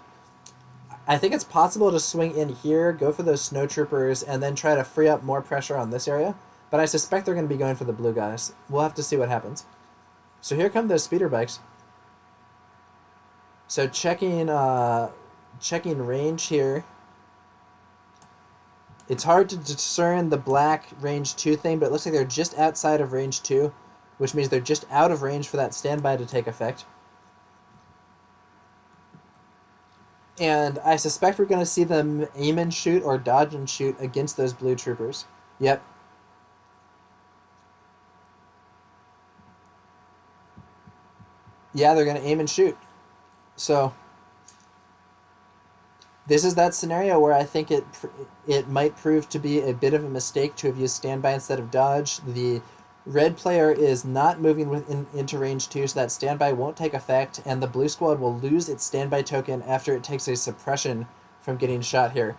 I think it's possible to swing in here, go for those snow troopers, and then try to free up more pressure on this area. But I suspect they're going to be going for the blue guys. We'll have to see what happens. So here come those speeder bikes. So checking range here. It's hard to discern the black range 2 thing, but it looks like they're just outside of range 2, which means they're just out of range for that standby to take effect. And I suspect we're going to see them aim and shoot or dodge and shoot against those blue troopers. Yep. Yeah, they're going to aim and shoot. So this is that scenario where I think it might prove to be a bit of a mistake to have used standby instead of dodge. The red player is not moving into range 2, so that standby won't take effect, and the blue squad will lose its standby token after it takes a suppression from getting shot here.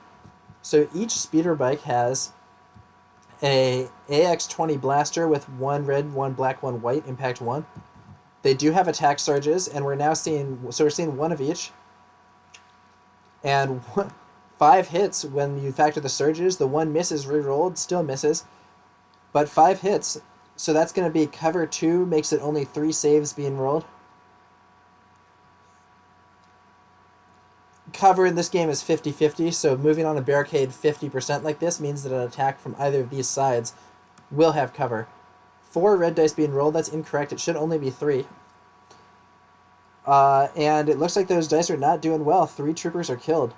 So each speeder bike has a AX-20 blaster with 1 red, 1 black, 1 white, impact 1. They do have attack surges, and we're seeing 1 of each. And 5 hits when you factor the surges. The 1 misses rerolled, still misses. But 5 hits. So that's going to be cover 2, makes it only 3 saves being rolled. Cover in this game is 50-50, so moving on a barricade 50% like this means that an attack from either of these sides will have cover. 4 red dice being rolled, that's incorrect, it should only be 3. And it looks like those dice are not doing well. 3 troopers are killed.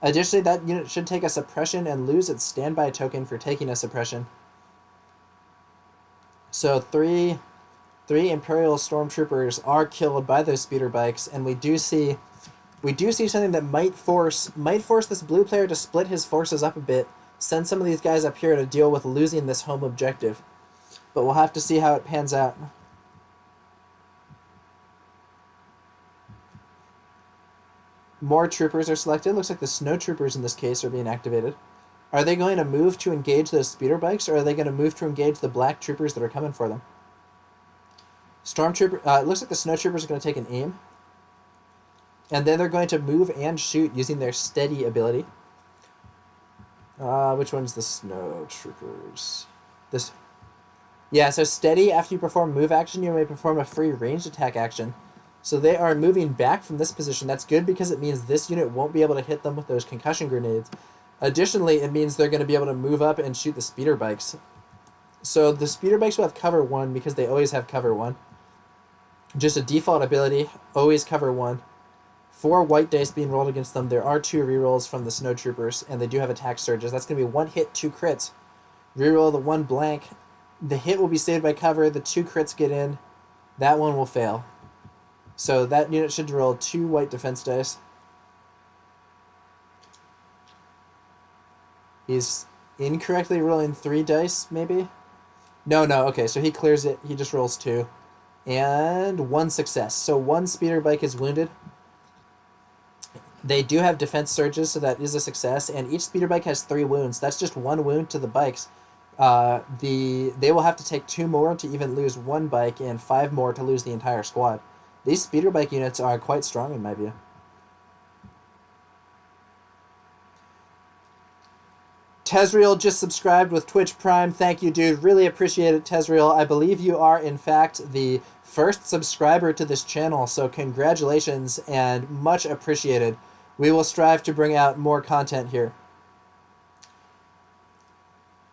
Additionally, that unit should take a suppression and lose its standby token for taking a suppression. So 3 Imperial stormtroopers are killed by those speeder bikes, and we do see something that might force this blue player to split his forces up a bit, send some of these guys up here to deal with losing this home objective. But we'll have to see how it pans out. More troopers are selected. Looks like the snow troopers in this case are being activated. Are they going to move to engage those speeder bikes, or are they going to move to engage the black troopers that are coming for them? Stormtrooper. It looks like the snow troopers are going to take an aim. And then they're going to move and shoot using their steady ability. Which one's the snow troopers? This. Yeah, so steady, after you perform move action, you may perform a free ranged attack action. So they are moving back from this position. That's good because it means this unit won't be able to hit them with those concussion grenades. Additionally, it means they're going to be able to move up and shoot the speeder bikes. So the speeder bikes will have cover 1 because they always have cover 1. Just a default ability, always cover 1. 4 white dice being rolled against them. There are 2 rerolls from the snowtroopers, and they do have attack surges. That's going to be 1 hit, 2 crits. Reroll the 1 blank. The hit will be saved by cover. The 2 crits get in. That one will fail. So that unit should roll 2 white defense dice. He's incorrectly rolling 3 dice, maybe? No, okay, so he clears it. He just rolls 2. And 1 success. So 1 speeder bike is wounded. They do have defense surges, so that is a success. And each speeder bike has 3 wounds. That's just 1 wound to the bikes. They will have to take 2 more to even lose 1 bike, and 5 more to lose the entire squad. These speeder bike units are quite strong in my view. Tezreal just subscribed with Twitch Prime. Thank you, dude. Really appreciate it, Tezreal. I believe you are, in fact, the first subscriber to this channel, so congratulations and much appreciated. We will strive to bring out more content here.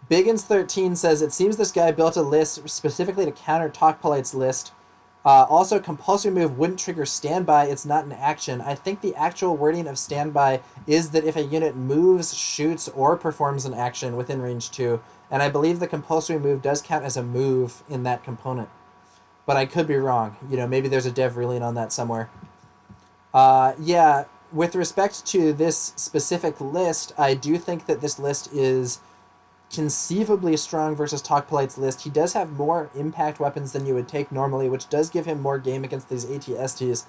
Biggins13 says, it seems this guy built a list specifically to counter TalkPolite's list. Also, compulsory move wouldn't trigger standby. It's not an action. I think the actual wording of standby is that if a unit moves, shoots, or performs an action within range 2, and I believe the compulsory move does count as a move in that component. But I could be wrong. You know, maybe there's a dev ruling on that somewhere. Yeah, with respect to this specific list, I do think that this list is conceivably strong versus TalkPolite's list. He does have more impact weapons than you would take normally, which does give him more game against these ATSTs,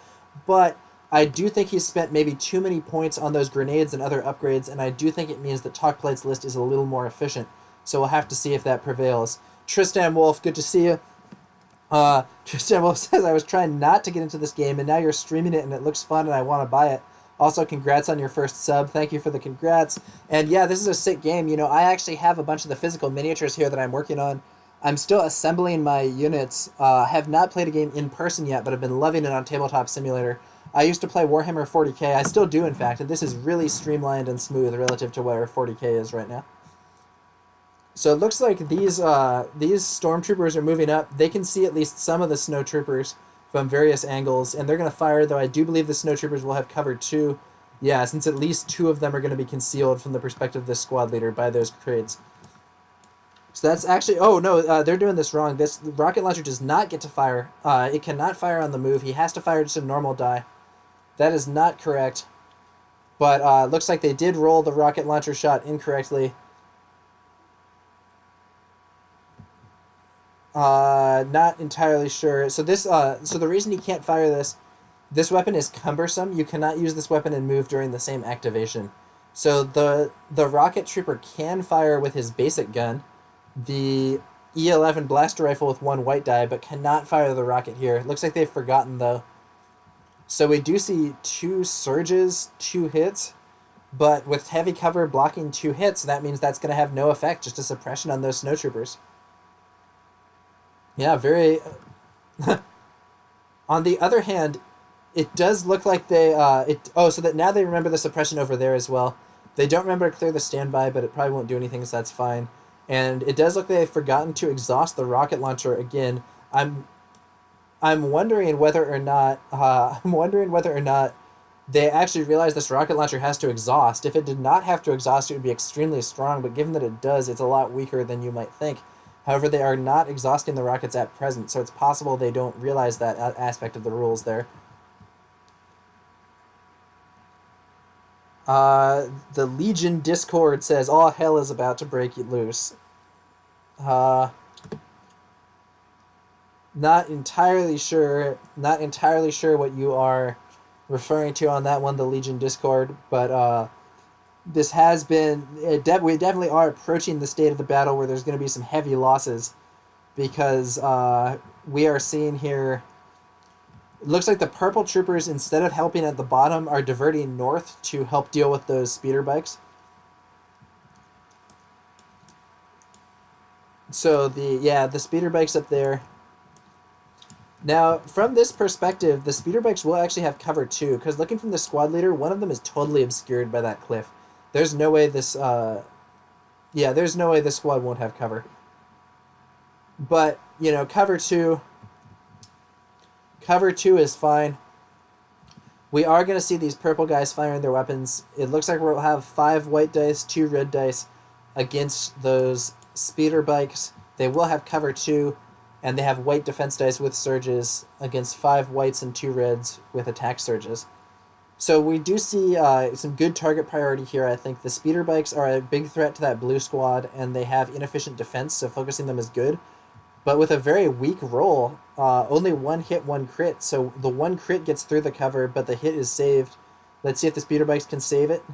but I do think he's spent maybe too many points on those grenades and other upgrades, and I do think it means that TalkPolite's list is a little more efficient, so we'll have to see if that prevails. Tristan Wolf, good to see you. Tristan Wolf says, I was trying not to get into this game, and now you're streaming it, and it looks fun, and I want to buy it. Also, congrats on your first sub. Thank you for the congrats. And yeah, this is a sick game. You know, I actually have a bunch of the physical miniatures here that I'm working on. I'm still assembling my units. Have not played a game in person yet, but I've been loving it on Tabletop Simulator. I used to play Warhammer 40k. I still do, in fact, and this is really streamlined and smooth relative to where 40k is right now. So it looks like these stormtroopers are moving up. They can see at least some of the snowtroopers from various angles, and they're going to fire, though I do believe the snowtroopers will have cover 2. Yeah, since at least 2 of them are going to be concealed from the perspective of this squad leader by those crates. So that's actually... Oh, no, they're doing this wrong. This rocket launcher does not get to fire. It cannot fire on the move. He has to fire just a normal die. That is not correct. But looks like they did roll the rocket launcher shot incorrectly. Not entirely sure. So this, so the reason he can't fire this weapon is cumbersome. You cannot use this weapon and move during the same activation. So the rocket trooper can fire with his basic gun, the E11 blaster rifle with 1 white die, but cannot fire the rocket here. Looks like they've forgotten though. So we do see 2 surges, 2 hits, but with heavy cover blocking 2 hits, that means that's going to have no effect, just a suppression on those snowtroopers. Yeah, very... On the other hand, it does look like they... so that now they remember the suppression over there as well. They don't remember to clear the standby, but it probably won't do anything, so that's fine. And it does look like they've forgotten to exhaust the rocket launcher again. I'm wondering whether or not... they actually realize this rocket launcher has to exhaust. If it did not have to exhaust, it would be extremely strong, but given that it does, it's a lot weaker than you might think. However, they are not exhausting the rockets at present, so it's possible they don't realize that aspect of the rules there. The Legion Discord says, all hell is about to break loose. Not entirely sure what you are referring to on that one, the Legion Discord, but this has been... we definitely are approaching the state of the battle where there's going to be some heavy losses, because we are seeing here... It looks like the purple troopers, instead of helping at the bottom, are diverting north to help deal with those speeder bikes. So the speeder bikes up there. Now, from this perspective, the speeder bikes will actually have cover too, because looking from the squad leader, one of them is totally obscured by that cliff. There's no way this, there's no way this squad won't have cover. But, you know, cover Cover 2 is fine. We are going to see these purple guys firing their weapons. It looks like we'll have 5 white dice, 2 red dice against those speeder bikes. They will have cover 2, and they have white defense dice with surges against 5 whites and 2 reds with attack surges. So we do see some good target priority here. I think the speeder bikes are a big threat to that blue squad, and they have inefficient defense, so focusing them is good. But with a very weak roll, only 1 hit, 1 crit. So the 1 crit gets through the cover, but the hit is saved. Let's see if the speeder bikes can save it.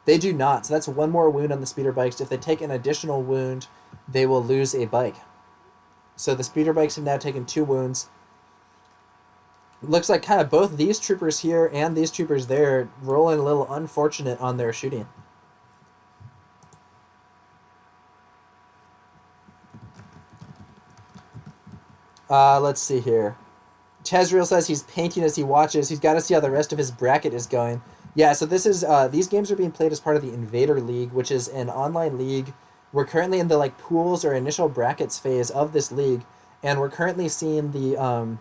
They do not, so that's 1 more wound on the speeder bikes. If they take an additional wound, they will lose a bike. So the speeder bikes have now taken 2 wounds. Looks like kind of both these troopers here and these troopers there rolling a little unfortunate on their shooting. Let's see here. Tezreal says he's painting as he watches. He's got to see how the rest of his bracket is going. Yeah, so this is these games are being played as part of the Invader League, which is an online league. We're currently in the like pools or initial brackets phase of this league, and we're currently seeing the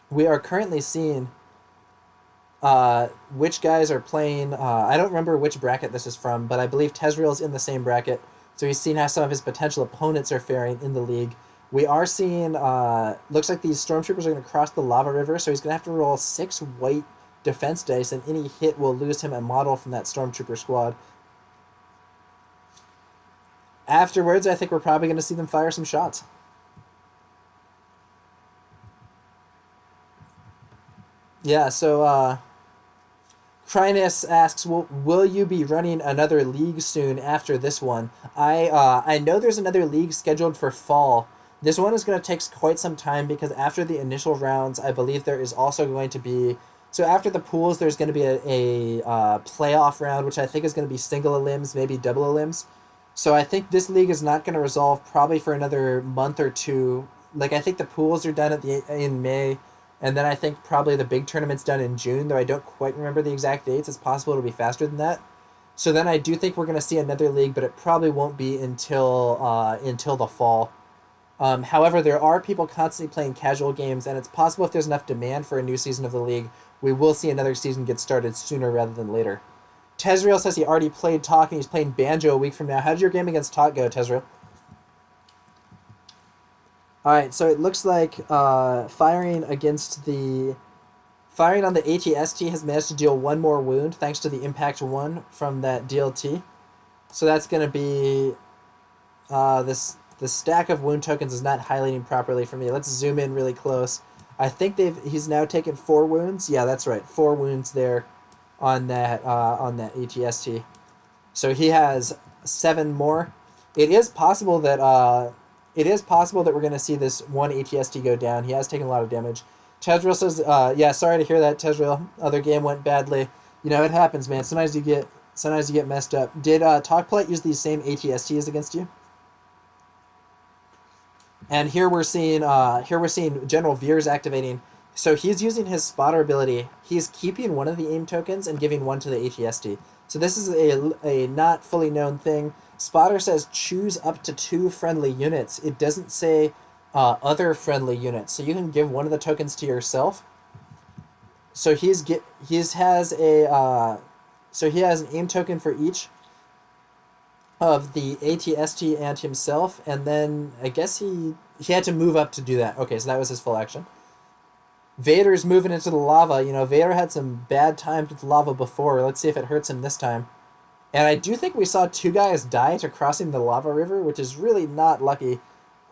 we are currently seeing which guys are playing. I don't remember which bracket this is from, but I believe Tezreal's in the same bracket, so he's seen how some of his potential opponents are faring in the league. We are seeing, looks like these stormtroopers are going to cross the lava river, so he's going to have to roll 6 white defense dice, and any hit will lose him a model from that stormtrooper squad. Afterwards, I think we're probably going to see them fire some shots. Yeah, so Krynus asks, will you be running another league soon after this one? I know there's another league scheduled for fall. This one is going to take quite some time because after the initial rounds, I believe there is also going to be... So after the pools, there's going to be a playoff round, which I think is going to be single elims, maybe double elims. So I think this league is not going to resolve probably for another month or 2. Like, I think the pools are done in May, and then I think probably the big tournament's done in June, though I don't quite remember the exact dates. It's possible it'll be faster than that. So then I do think we're going to see another league, but it probably won't be until the fall. However, there are people constantly playing casual games, and it's possible if there's enough demand for a new season of the league, we will see another season get started sooner rather than later. Tezreal says he already played Talk, and he's playing Banjo a week from now. How did your game against Talk go, Tezreal? Alright, so it looks like firing on the ATST has managed to deal 1 more wound, thanks to the Impact 1 from that DLT. So that's going to be... The stack of wound tokens is not highlighting properly for me. Let's zoom in really close. I think he's now taken 4 wounds. Yeah, that's right. 4 wounds there on that ATST. So he has 7 more. It is possible that we're going to see this one ATST go down. He has taken a lot of damage. Tezreal says, yeah, sorry to hear that, Tezreal. Other game went badly. You know, it happens, man. Sometimes you get messed up. Did TalkPolite use these same ATSTs against you? And here we're seeing General Veers activating. So he's using his spotter ability. He's keeping one of the aim tokens and giving one to the ATST. So this is a not fully known thing. Spotter says choose up to 2 friendly units. It doesn't say other friendly units. So you can give one of the tokens to yourself. So he has an aim token for each of the ATST and himself, and then I guess he had to move up to do that. Okay, so that was his full action. Vader's moving into the lava. You know, Vader had some bad times with lava before. Let's see if it hurts him this time. And I do think we saw 2 guys die to crossing the lava river, which is really not lucky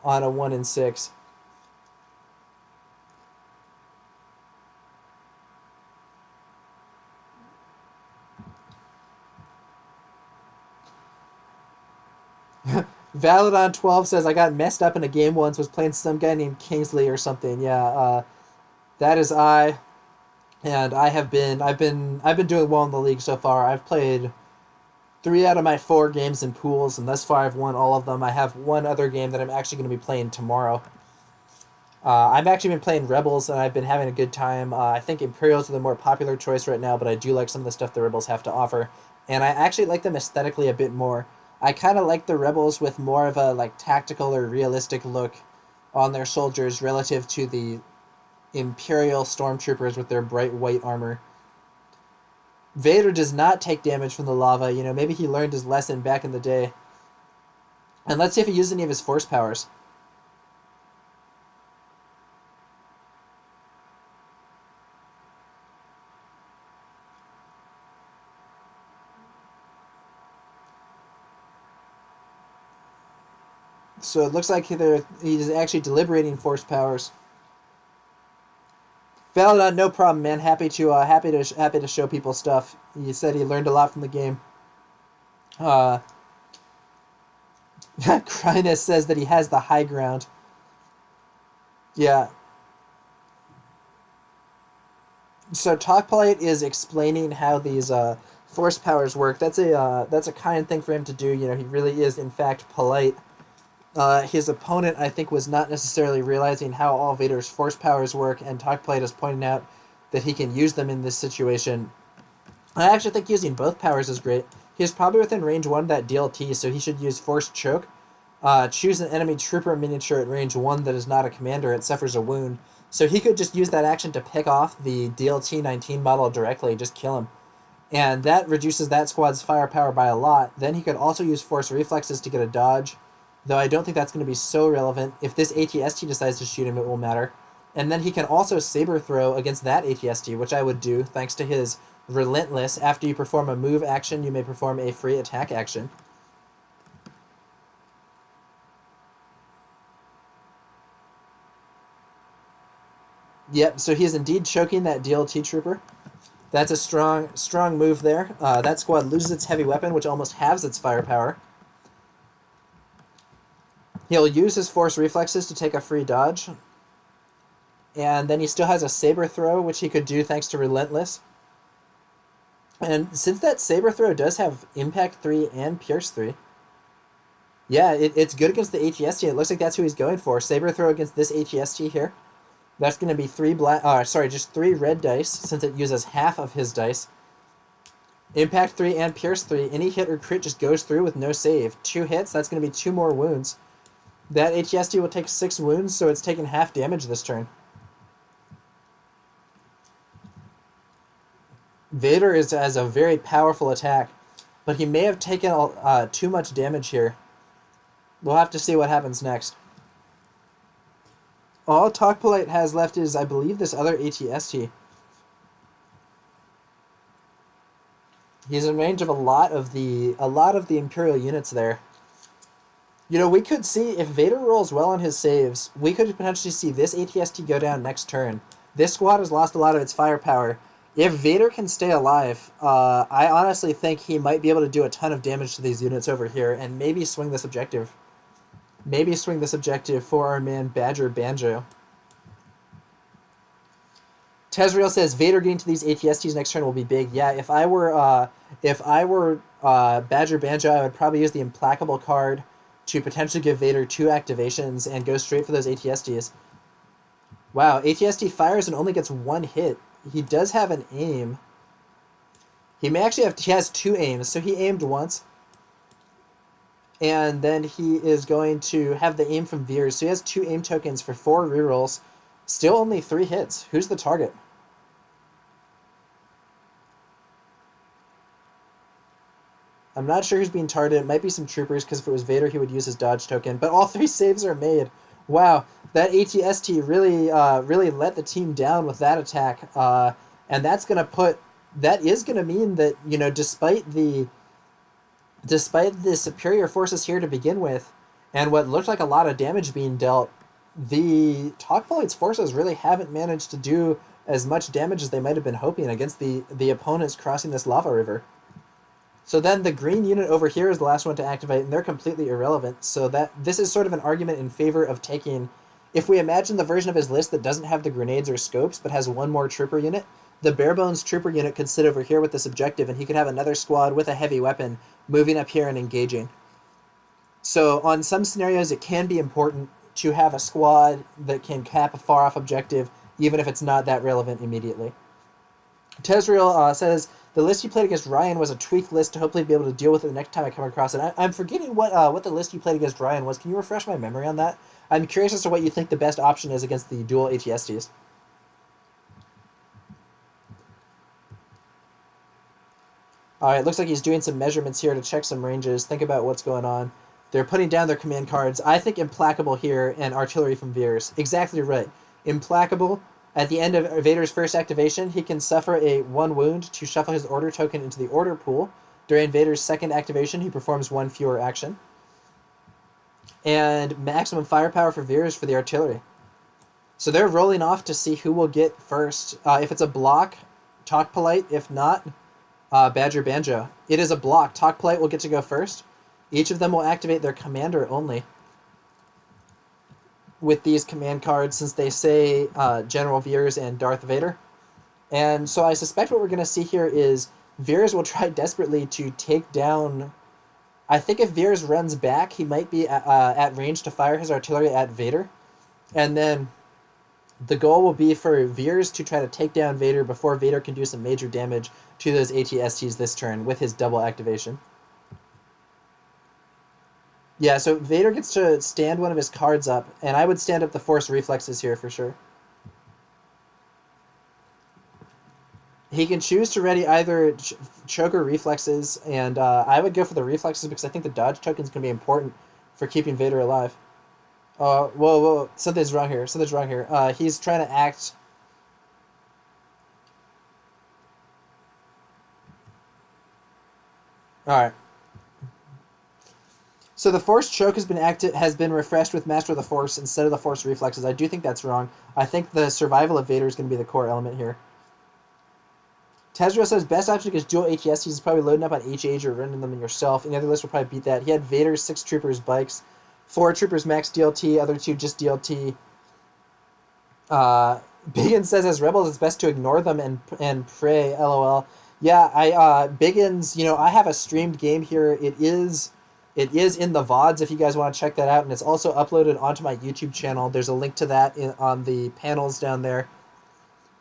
on a 1 in 6. Valadon12 says, I got messed up in a game once, was playing some guy named Kingsley or something. Yeah, that is I. And I've been doing well in the league so far. I've played 3 out of my 4 games in pools, and thus far I've won all of them. I have one other game that I'm actually going to be playing tomorrow. I've actually been playing Rebels, and I've been having a good time. I think Imperials are the more popular choice right now, but I do like some of the stuff the Rebels have to offer. And I actually like them aesthetically a bit more. I kind of like the Rebels with more of a like tactical or realistic look on their soldiers relative to the Imperial stormtroopers with their bright white armor. Vader does not take damage from the lava. You know, maybe he learned his lesson back in the day. And let's see if he uses any of his force powers. So it looks like he's actually deliberating force powers. Valadon, no problem, man. Happy to show people stuff. He said he learned a lot from the game. Krynus says that he has the high ground. Yeah. So TalkPolite is explaining how these force powers work. That's a kind thing for him to do. You know, he really is in fact polite. His opponent, I think, was not necessarily realizing how all Vader's force powers work, and TalkPolite is pointing out that he can use them in this situation. I actually think using both powers is great. He's probably within range 1 of that DLT, so he should use Force Choke. Choose an enemy trooper miniature at range 1 that is not a commander, it suffers a wound. So he could just use that action to pick off the DLT 19 model directly, just kill him. And that reduces that squad's firepower by a lot. Then he could also use Force Reflexes to get a dodge, though I don't think that's going to be so relevant. If this ATST decides to shoot him, it will matter. And then he can also Saber Throw against that ATST, which I would do, thanks to his Relentless. After you perform a move action, you may perform a free attack action. Yep, so he is indeed choking that DLT trooper. That's a strong move there. That squad loses its heavy weapon, which almost halves its firepower. He'll use his Force Reflexes to take a free dodge. And then he still has a Saber Throw, which he could do thanks to Relentless. And since that Saber Throw does have Impact 3 and Pierce 3, yeah, it's good against the ATST. It looks like that's who he's going for. Saber Throw against this ATST here. That's going to be just 3 red dice, since it uses half of his dice. Impact 3 and Pierce 3. Any hit or crit just goes through with no save. 2 hits, that's going to be 2 more wounds. That ATST will take 6 wounds, so it's taken half damage this turn. Vader has a very powerful attack, but he may have taken too much damage here. We'll have to see what happens next. All TalkPolite has left is, I believe, this other ATST. He's in range of a lot of the Imperial units there. You know, we could see, if Vader rolls well on his saves, we could potentially see this ATST go down next turn. This squad has lost a lot of its firepower. If Vader can stay alive, I honestly think he might be able to do a ton of damage to these units over here, and maybe swing this objective. Maybe swing this objective for our man BadgerBanjo. Tezreal says Vader getting to these ATSTs next turn will be big. Yeah, if I were BadgerBanjo, I would probably use the Implacable card to potentially give Vader 2 activations and go straight for those ATSTs. Wow, ATST fires and only gets 1 hit. He does have an aim. He has 2 aims, so he aimed once. And then he is going to have the aim from Veers. So he has 2 aim tokens for 4 rerolls. Still only 3 hits. Who's the target? I'm not sure who's being targeted. It might be some troopers, because if it was Vader, he would use his dodge token. But all 3 saves are made. Wow, that ATST really let the team down with that attack. And that is going to mean that, you know, despite the superior forces here to begin with, and what looked like a lot of damage being dealt, the TalkPolite's forces really haven't managed to do as much damage as they might have been hoping against the opponents crossing this lava river. So then the green unit over here is the last one to activate, and they're completely irrelevant. So this is sort of an argument in favor of taking... If we imagine the version of his list that doesn't have the grenades or scopes, but has 1 more trooper unit, the barebones trooper unit could sit over here with this objective, and he could have another squad with a heavy weapon moving up here and engaging. So on some scenarios, it can be important to have a squad that can cap a far-off objective, even if it's not that relevant immediately. Tezreal says, the list you played against Ryan was a tweaked list to hopefully be able to deal with it the next time I come across it. I'm forgetting what the list you played against Ryan was. Can you refresh my memory on that? I'm curious as to what you think the best option is against the dual ATSTs. All right, looks like he's doing some measurements here to check some ranges, think about what's going on. They're putting down their command cards. I think Implacable here and Artillery from Veers. Exactly right. Implacable, at the end of Vader's first activation, he can suffer a 1 wound to shuffle his order token into the order pool. During Vader's second activation, he performs 1 fewer action. And maximum firepower for Veers for the Artillery. So they're rolling off to see who will get first. If it's a block, TalkPolite. If not, BadgerBanjo. It is a block. TalkPolite will get to go first. Each of them will activate their commander only with these command cards, since they say General Veers and Darth Vader. And so I suspect what we're going to see here is Veers will try desperately to take down... I think if Veers runs back, he might be at range to fire his artillery at Vader. And then the goal will be for Veers to try to take down Vader before Vader can do some major damage to those ATSTs this turn with his double activation. Yeah, so Vader gets to stand one of his cards up, and I would stand up the Force Reflexes here for sure. He can choose to ready either choke or reflexes, and I would go for the reflexes because I think the dodge token is going to be important for keeping Vader alive. Whoa, something's wrong here. He's trying to act... Alright. So the Force Choke has been refreshed with Master of the Force instead of the Force Reflexes. I do think that's wrong. I think the survival of Vader is going to be the core element here. Tezro says best option against dual ATSTs is probably loading up on HH or running them yourself. Any other list will probably beat that. He had Vader, 6 Troopers, Bikes, 4 Troopers max DLT, other 2 just DLT. Biggins says as Rebels it's best to ignore them and pray, LOL. Yeah, Biggins, I have a streamed game here. It is in the VODs if you guys want to check that out, and it's also uploaded onto my YouTube channel. There's a link to that on the panels down there.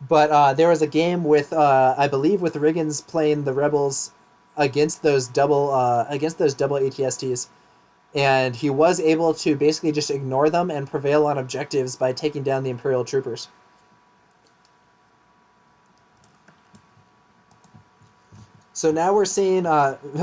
But there was a game with, I believe, with Riggins playing the Rebels against those double ATSTs, and he was able to basically just ignore them and prevail on objectives by taking down the Imperial troopers. So now we're seeing,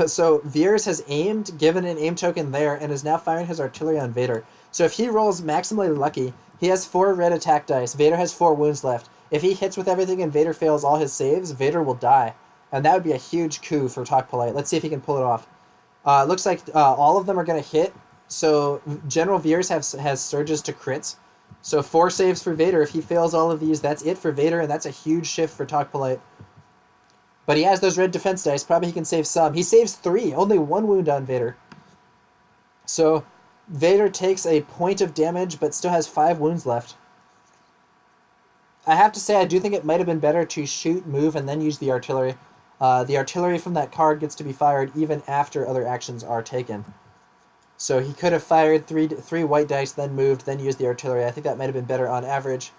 so Veers has aimed, given an aim token there, and is now firing his artillery on Vader. So if he rolls maximally lucky, he has 4 red attack dice. Vader has 4 wounds left. If he hits with everything and Vader fails all his saves, Vader will die. And that would be a huge coup for TalkPolite. Let's see if he can pull it off. Looks like all of them are going to hit. So General Veers has surges to crits. So 4 saves for Vader. If he fails all of these, that's it for Vader, and that's a huge shift for TalkPolite. But he has those red defense dice. Probably he can save some. He saves 3. Only 1 wound on Vader. So Vader takes a point of damage, but still has 5 wounds left. I have to say, I do think it might have been better to shoot, move, and then use the artillery. The artillery from that card gets to be fired even after other actions are taken. So he could have fired 3 white dice, then moved, then used the artillery. I think that might have been better on average.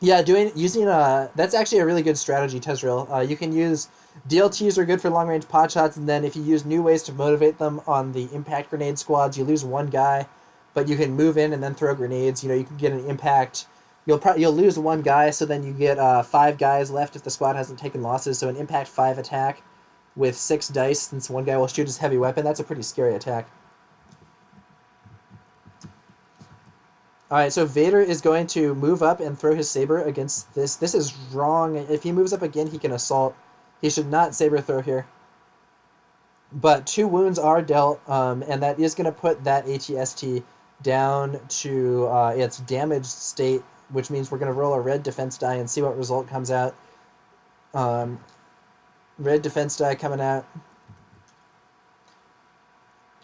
Yeah, that's actually a really good strategy, Tezril. You can use... DLTs are good for long-range pot shots, and then if you use new ways to motivate them on the impact grenade squads, you lose 1 guy, but you can move in and then throw grenades. You can get an impact. You'll lose 1 guy, so then you get 5 guys left if the squad hasn't taken losses. So an impact 5 attack with 6 dice, since 1 guy will shoot his heavy weapon. That's a pretty scary attack. Alright, so Vader is going to move up and throw his saber against this. This is wrong. If he moves up again, he can assault. He should not saber throw here. But 2 wounds are dealt, and that is going to put that ATST down to its damaged state, which means we're going to roll a red defense die and see what result comes out. Red defense die coming out.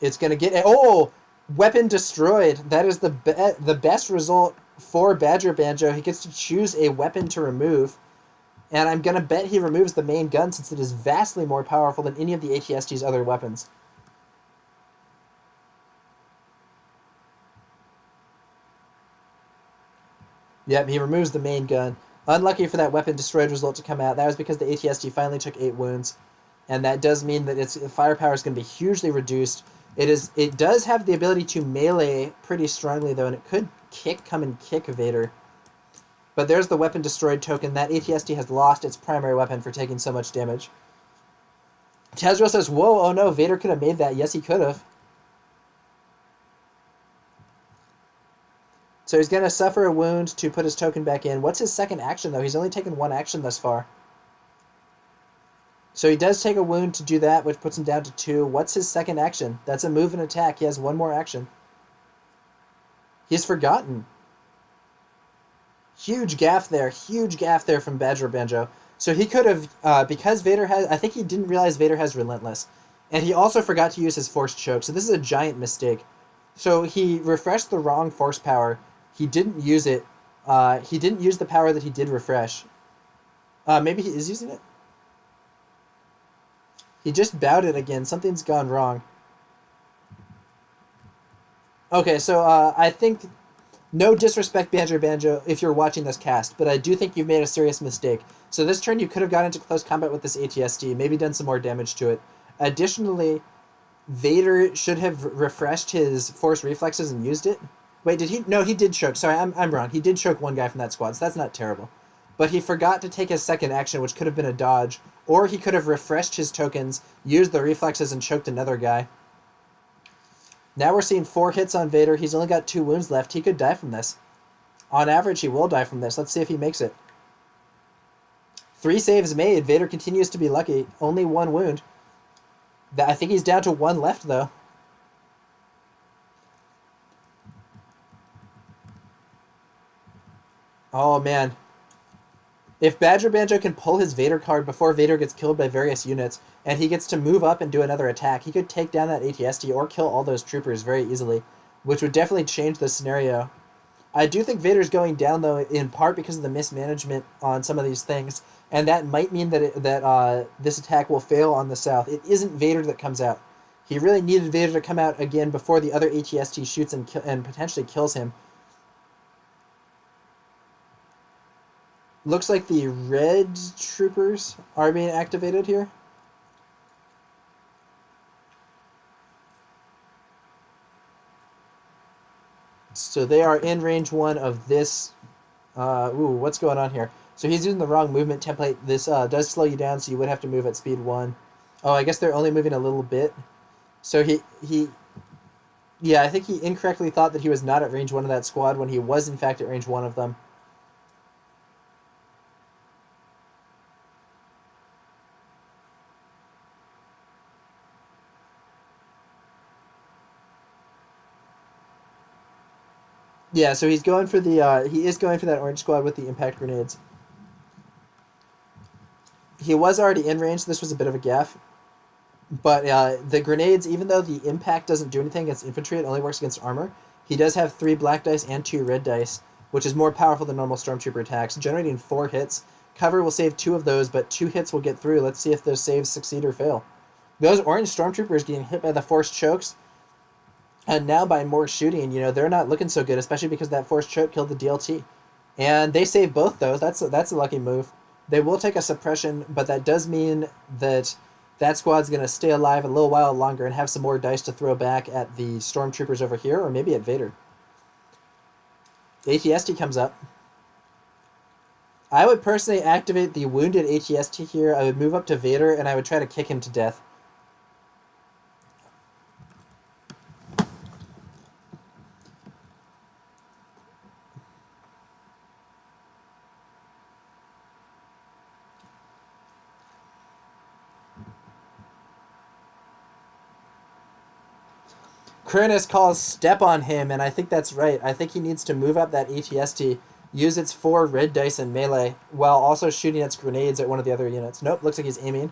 It's going to get... Oh! Weapon destroyed. That is the best result for BadgerBanjo. He gets to choose a weapon to remove. And I'm going to bet he removes the main gun, since it is vastly more powerful than any of the ATST's other weapons. Yep, he removes the main gun. Unlucky for that weapon destroyed result to come out. That was because the ATST finally took 8 wounds. And that does mean that its firepower is going to be hugely reduced. It does have the ability to melee pretty strongly, though, and it could come and kick Vader. But there's the weapon destroyed token. That ATST has lost its primary weapon for taking so much damage. Tazriel says, whoa, oh no, Vader could have made that. Yes, he could have. So he's going to suffer a wound to put his token back in. What's his second action, though? He's only taken one action thus far. So he does take a wound to do that, which puts him down to 2. What's his second action? That's a move and attack. He has one more action. He's forgotten. Huge gaff there. Huge gaff there from BadgerBanjo. So he could have, because Vader has... I think he didn't realize Vader has Relentless. And he also forgot to use his Force Choke. So this is a giant mistake. So he refreshed the wrong Force power. He didn't use it. He didn't use the power that he did refresh. Maybe he is using it? He just bowed it again. Something's gone wrong. Okay, so I think... No disrespect, BadgerBanjo, if you're watching this cast, but I do think you've made a serious mistake. So this turn you could have got into close combat with this ATST, maybe done some more damage to it. Additionally, Vader should have refreshed his Force Reflexes and used it. Wait, did he? No, he did choke. Sorry, I'm wrong. He did choke one guy from that squad, so that's not terrible. But he forgot to take his second action, which could have been a dodge, or he could have refreshed his tokens, used the reflexes, and choked another guy. Now we're seeing 4 hits on Vader. He's only got 2 wounds left. He could die from this. On average, he will die from this. Let's see if he makes it. 3 saves made. Vader continues to be lucky. Only 1 wound. I think he's down to 1 left, though. Oh, man. If BadgerBanjo can pull his Vader card before Vader gets killed by various units, and he gets to move up and do another attack, he could take down that ATST or kill all those troopers very easily, which would definitely change the scenario. I do think Vader's going down, though, in part because of the mismanagement on some of these things, and that might mean that this attack will fail on the south. It isn't Vader that comes out. He really needed Vader to come out again before the other ATST shoots and potentially kills him. Looks like the red troopers are being activated here. So they are in range 1 of this. What's going on here? So he's using the wrong movement template. This does slow you down, so you would have to move at speed 1. Oh, I guess they're only moving a little bit. So yeah, I think he incorrectly thought that he was not at range 1 of that squad when he was in fact at range 1 of them. Yeah, so he's going for the he is going for that orange squad with the impact grenades. He was already in range, so this was a bit of a gaffe. But the grenades, even though the impact doesn't do anything against infantry, it only works against armor, he does have 3 black dice and 2 red dice, which is more powerful than normal stormtrooper attacks, generating 4 hits. Cover will save 2 of those, but 2 hits will get through. Let's see if those saves succeed or fail. Those orange stormtroopers getting hit by the force chokes, and now by more shooting, they're not looking so good, especially because that force choke killed the DLT. And they save both those. That's a lucky move. They will take a suppression, but that does mean that squad's going to stay alive a little while longer and have some more dice to throw back at the stormtroopers over here, or maybe at Vader. ATST comes up. I would personally activate the wounded ATST here. I would move up to Vader, and I would try to kick him to death. Krennis calls step on him, and I think that's right. I think he needs to move up that ATST, use its 4 red dice in melee, while also shooting its grenades at one of the other units. Nope, looks like he's aiming.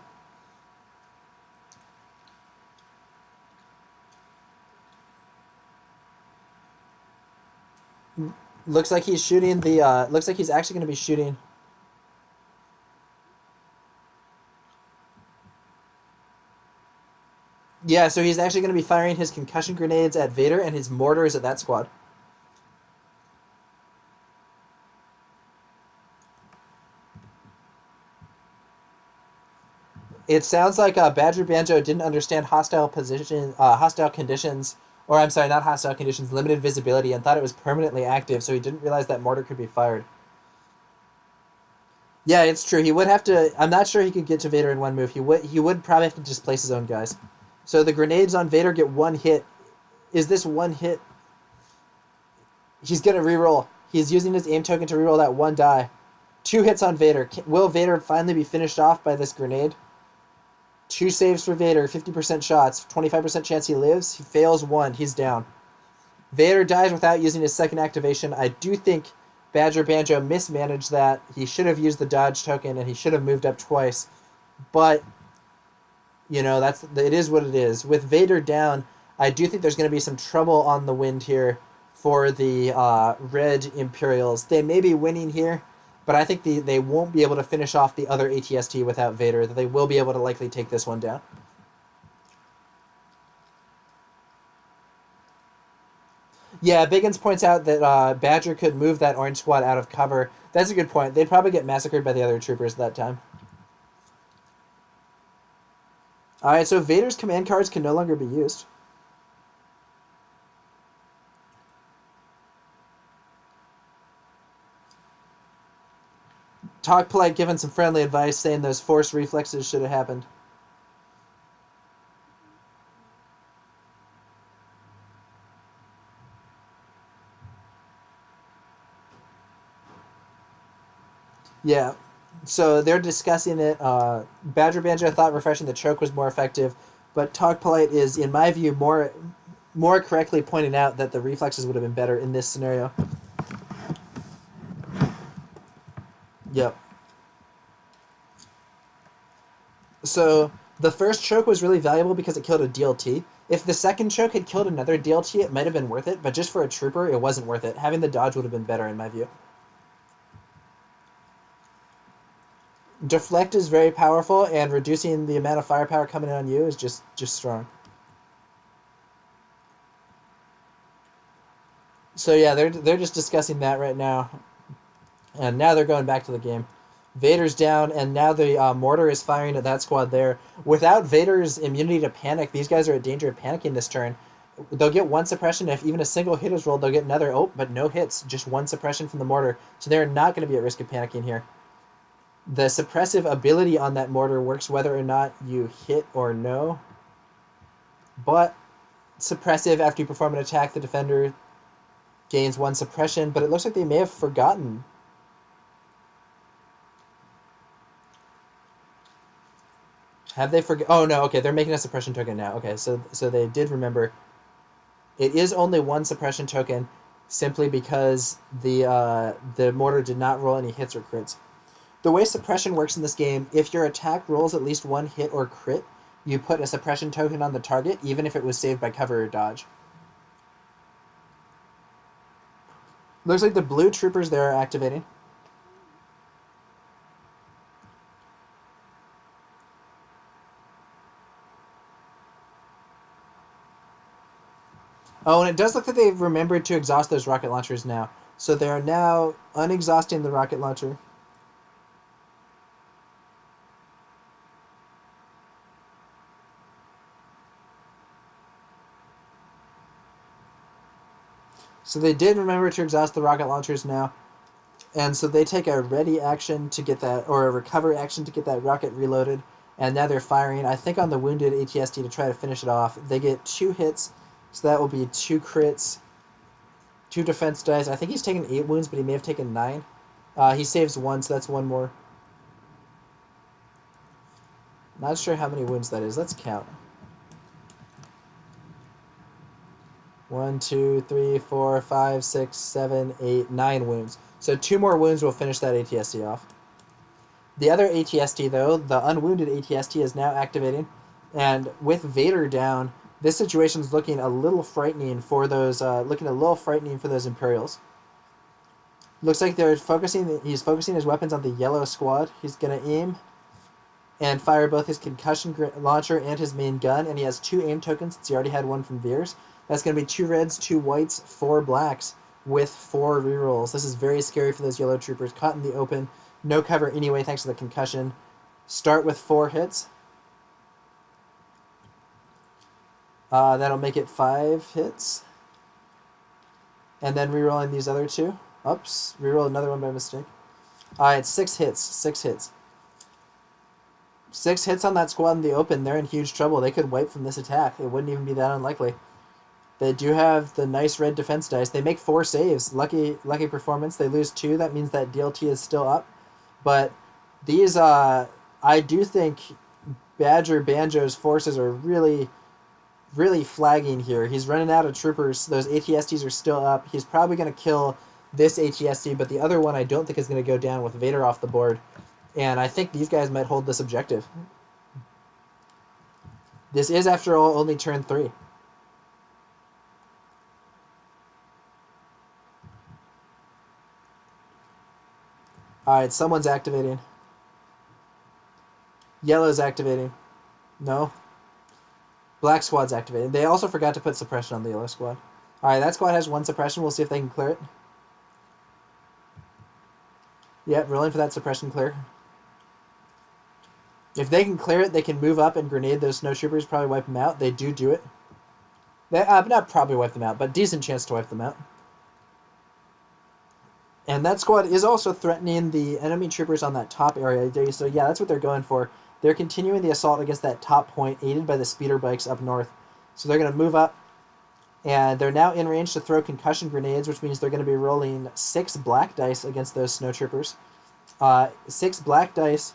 Looks like he's shooting the, looks like he's actually going to be shooting... Yeah, so he's actually going to be firing his concussion grenades at Vader and his mortars at that squad. It sounds like BadgerBanjo didn't understand hostile conditions, or I'm sorry, not hostile conditions, limited visibility, and thought it was permanently active, so he didn't realize that mortar could be fired. Yeah, it's true. He would have to. I'm not sure he could get to Vader in one move. He would probably have to displace his own guys. So the grenades on Vader get one hit. Is this one hit? He's gonna reroll. He's using his aim token to reroll that one die. Two hits on Vader. Will Vader finally be finished off by this grenade? Two saves for Vader. 50% shots. 25% chance he lives. He fails one. He's down. Vader dies without using his second activation. I do think BadgerBanjo mismanaged that. He should have used the dodge token and he should have moved up twice. But it is what it is. With Vader down, I do think there's going to be some trouble on the wind here for the Red Imperials. They may be winning here, but I think they won't be able to finish off the other ATST without Vader. They will be able to likely take this one down. Yeah, Biggins points out that Badger could move that orange squad out of cover. That's a good point. They'd probably get massacred by the other troopers at that time. Alright, so Vader's command cards can no longer be used. TalkPolite giving some friendly advice, saying those force reflexes should have happened. Yeah, so they're discussing it. BadgerBanjo thought refreshing the choke was more effective, but TalkPolite is, in my view, more correctly pointing out that the reflexes would have been better in this scenario. Yep. So the first choke was really valuable because it killed a DLT. If the second choke had killed another DLT, it might have been worth it, but just for a trooper, it wasn't worth it. Having the dodge would have been better in my view. Deflect is very powerful, and reducing the amount of firepower coming in on you is just strong. So yeah, they're just discussing that right now, and now they're going back to the game. Vader's down, and now the mortar is firing at that squad there. Without Vader's immunity to panic, these guys are at danger of panicking this turn. They'll get one suppression. If even a single hit is rolled, they'll get another. Oh, but no hits. Just one suppression from the mortar. So they're not going to be at risk of panicking here. The suppressive ability on that mortar works whether or not you hit or no. But suppressive, after you perform an attack, the defender gains one suppression. But it looks like they may have forgotten. Have they forget? Oh no, okay, they're making a suppression token now. Okay, so they did remember. It is only one suppression token, simply because the mortar did not roll any hits or crits. The way suppression works in this game, if your attack rolls at least one hit or crit, you put a suppression token on the target, even if it was saved by cover or dodge. Looks like the blue troopers there are activating. Oh, and it does look like they've remembered to exhaust those rocket launchers now. So they are now unexhausting the rocket launcher. So they did remember to exhaust the rocket launchers now. And so they take a ready action to get that, or a recover action to get that rocket reloaded. And now they're firing, I think, on the wounded ATST to try to finish it off. They get 2 hits, so that will be 2 crits, 2 defense dice. I think he's taken 8 wounds, but he may have taken 9. He saves 1, so that's 1 more. Not sure how many wounds that is. Let's count. 1, 2, 3, 4, 5, 6, 7, 8, 9 wounds. So 2 more wounds will finish that ATST off. The other ATST, though, the unwounded ATST, is now activating. And with Vader down, this situation is looking a little frightening for those Imperials. Looks like he's focusing his weapons on the yellow squad. He's going to aim and fire both his concussion launcher and his main gun, and he has 2 aim tokens since he already had 1 from Veers. That's going to be 2 reds, 2 whites, 4 blacks with 4 rerolls. This is very scary for those yellow troopers. Caught in the open, no cover anyway thanks to the concussion. Start with 4 hits. That'll make it 5 hits. And then rerolling these other 2. Oops, reroll another one by mistake. Alright, 6 hits. 6 hits. 6 hits on that squad in the open. They're in huge trouble. They could wipe from this attack. It wouldn't even be that unlikely. They do have the nice red defense dice. They make 4 saves. Lucky performance. They lose 2. That means that DLT is still up. But these, I do think BadgerBanjo's forces are really, really flagging here. He's running out of troopers. Those ATSTs are still up. He's probably going to kill this ATST, but the other one I don't think is going to go down with Vader off the board. And I think these guys might hold this objective. This is, after all, only turn 3. Alright, someone's activating. Yellow's activating. No. Black squad's activated. They also forgot to put suppression on the yellow squad. Alright, that squad has 1 suppression. We'll see if they can clear it. Yep, rolling for that suppression clear. If they can clear it, they can move up and grenade those snowtroopers, probably wipe them out. They do it. They, not probably wipe them out, but decent chance to wipe them out. And that squad is also threatening the enemy troopers on that top area. So yeah, that's what they're going for. They're continuing the assault against that top point, aided by the speeder bikes up north. So they're going to move up, and they're now in range to throw concussion grenades, which means they're going to be rolling 6 black dice against those snowtroopers. 6 black dice,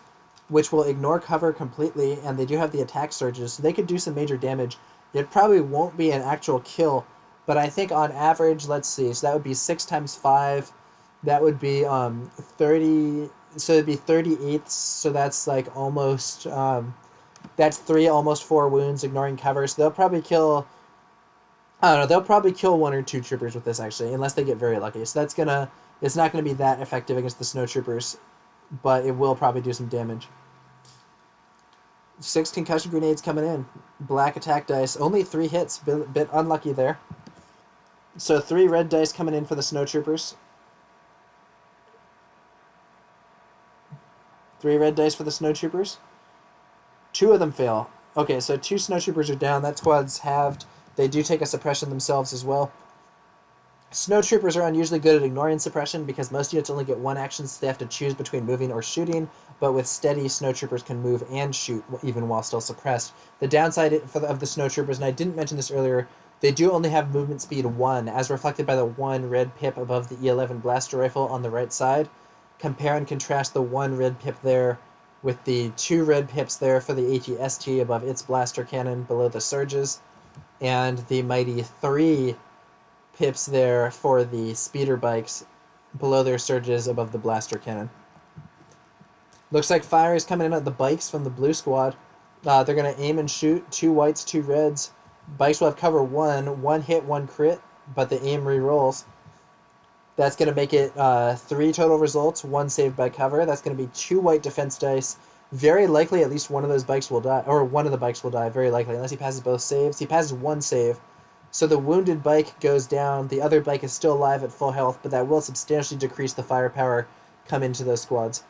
which will ignore cover completely, and they do have the attack surges, so they could do some major damage. It probably won't be an actual kill, but I think on average, let's see, so that would be 6 times 5. That would be 30, so it'd be 38, so that's like almost, that's 3, almost 4 wounds, ignoring cover, so they'll probably kill, I don't know, they'll probably kill 1 or 2 troopers with this, actually, unless they get very lucky, so that's gonna, it's not gonna be that effective against the snow troopers, but it will probably do some damage. 6 concussion grenades coming in, black attack dice, only 3 hits, bit unlucky there, so 3 red dice coming in for the snow troopers. 3 red dice for the snowtroopers. 2 of them fail. Okay, so 2 snowtroopers are down. That squad's halved. They do take a suppression themselves as well. Snowtroopers are unusually good at ignoring suppression because most units only get 1 action, so they have to choose between moving or shooting, but with steady, snowtroopers can move and shoot even while still suppressed. The downside of the snowtroopers, and I didn't mention this earlier, they do only have movement speed 1, as reflected by the 1 red pip above the E11 blaster rifle on the right side. Compare and contrast the 1 red pip there with the 2 red pips there for the ATST above its blaster cannon below the surges, and the mighty 3 pips there for the speeder bikes below their surges above the blaster cannon. Looks like fire is coming in at the bikes from the blue squad. They're going to aim and shoot. 2 whites, 2 reds. Bikes will have cover 1 hit, 1 crit, but the aim re-rolls. That's going to make it 3 total results, 1 saved by cover. That's going to be 2 white defense dice. Very likely at least one of those bikes will die, or one of the bikes will die, very likely, unless he passes both saves. He passes 1 save. So the wounded bike goes down. The other bike is still alive at full health, but that will substantially decrease the firepower come into those squads.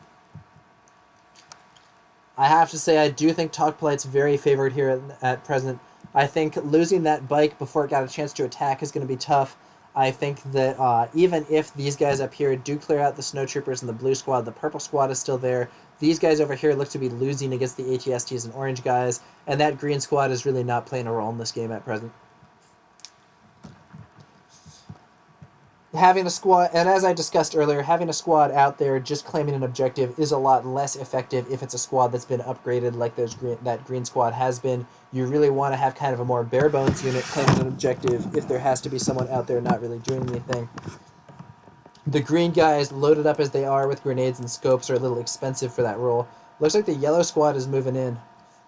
I have to say I do think TalkPolite's very favored here at present. I think losing that bike before it got a chance to attack is going to be tough. I think that even if these guys up here do clear out the snowtroopers and the blue squad, the purple squad is still there. These guys over here look to be losing against the ATSTs and orange guys, and that green squad is really not playing a role in this game at present. Having a squad, and as I discussed earlier, having a squad out there just claiming an objective is a lot less effective if it's a squad that's been upgraded like that green squad has been. You really want to have kind of a more bare bones unit claiming an objective if there has to be someone out there not really doing anything. The green guys, loaded up as they are with grenades and scopes, are a little expensive for that role. Looks like the yellow squad is moving in.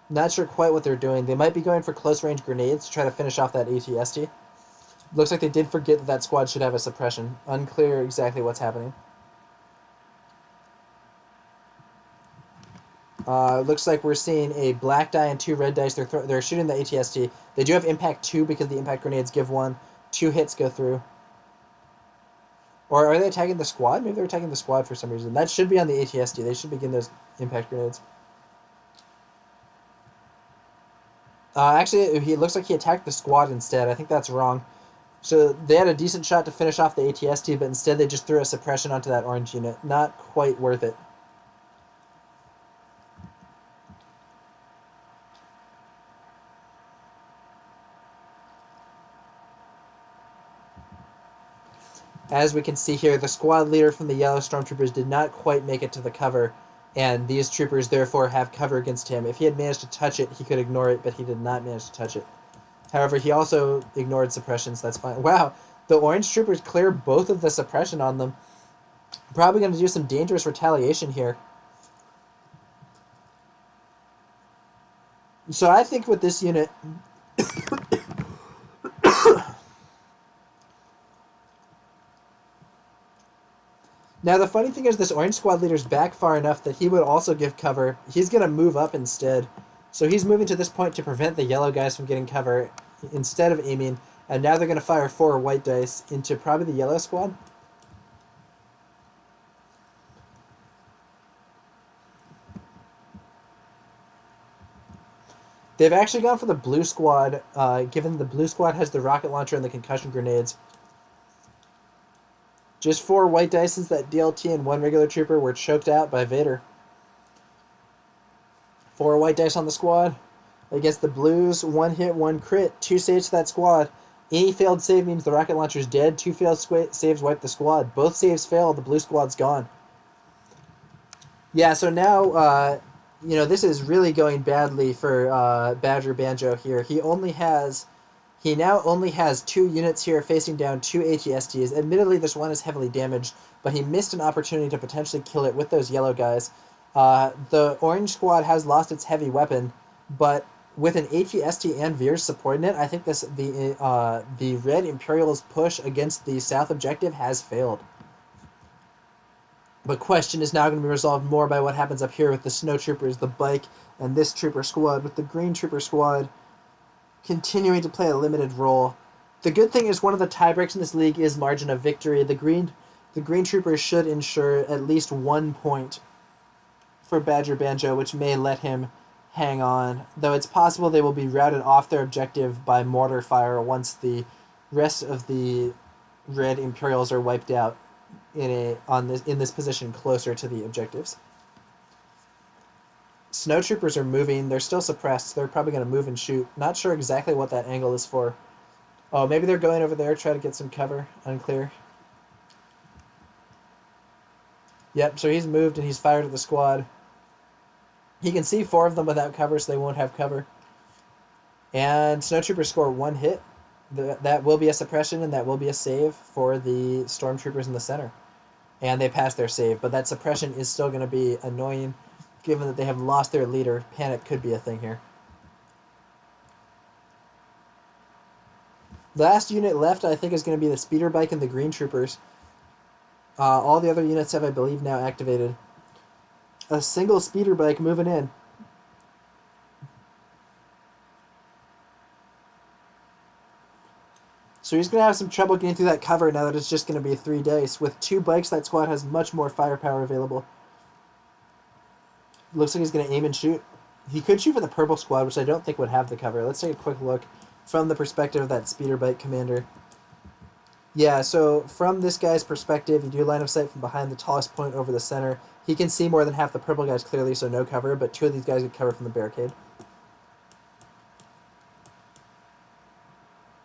Not sure quite what they're doing. They might be going for close range grenades to try to finish off that ATST. Looks like they did forget that squad should have a suppression. Unclear exactly what's happening. Looks like we're seeing a black die and 2 red dice. They're shooting the ATST. They do have impact 2 because the impact grenades give 1. 2 hits go through. Or are they attacking the squad? Maybe they're attacking the squad for some reason. That should be on the ATST. They should begin those impact grenades. Actually, it looks like he attacked the squad instead. I think that's wrong. So they had a decent shot to finish off the ATST, but instead they just threw a suppression onto that orange unit. Not quite worth it. As we can see here, the squad leader from the yellow stormtroopers did not quite make it to the cover, and these troopers therefore have cover against him. If he had managed to touch it, he could ignore it, but he did not manage to touch it. However, he also ignored suppressions. That's fine. Wow, the orange troopers clear both of the suppression on them. Probably going to do some dangerous retaliation here. So I think with this unit... Now, the funny thing is this orange squad leader's back far enough that he would also give cover. He's going to move up instead. So he's moving to this point to prevent the yellow guys from getting cover instead of aiming. And now they're going to fire 4 white dice into probably the yellow squad. They've actually gone for the blue squad, given the blue squad has the rocket launcher and the concussion grenades. Just 4 white dices that DLT and 1 regular trooper were choked out by Vader. 4 white dice on the squad. Against the blues, 1 hit, 1 crit, 2 saves to that squad. Any failed save means the rocket launcher's dead. 2 failed saves wipe the squad. Both saves fail, the blue squad's gone. Yeah, so now, this is really going badly for BadgerBanjo here. He now only has 2 units here facing down 2 ATSTs. Admittedly, this one is heavily damaged, but he missed an opportunity to potentially kill it with those yellow guys. The orange squad has lost its heavy weapon, but with an ATST and Veers supporting it, I think the Red Imperial's push against the South objective has failed. The question is now going to be resolved more by what happens up here with the snow troopers, the bike, and this trooper squad, with the green trooper squad continuing to play a limited role. The good thing is one of the tiebreaks in this league is margin of victory. The green troopers should ensure at least 1 point for BadgerBanjo, which may let him hang on, though it's possible they will be routed off their objective by mortar fire once the rest of the Red Imperials are wiped out in this position closer to the objectives. Snow troopers are moving. They're still suppressed. They're probably going to move and shoot. Not sure exactly what that angle is for. Oh, maybe they're going over there, try to get some cover. Unclear. Yep, so he's moved and he's fired at the squad. He can see 4 of them without cover, so they won't have cover. And snow troopers score 1 hit. That will be a suppression, and that will be a save for the stormtroopers in the center. And they pass their save, but that suppression is still going to be annoying. Given that they have lost their leader, panic could be a thing here. The last unit left, I think, is going to be the speeder bike and the green troopers. All the other units have, I believe, now activated. A single speeder bike moving in. So he's going to have some trouble getting through that cover now that it's just going to be 3 dice. With 2 bikes, that squad has much more firepower available. Looks like he's going to aim and shoot. He could shoot for the purple squad, which I don't think would have the cover. Let's take a quick look from the perspective of that speeder bike commander. Yeah, so from this guy's perspective, you do line of sight from behind the tallest point over the center. He can see more than half the purple guys clearly, so no cover, but 2 of these guys get cover from the barricade.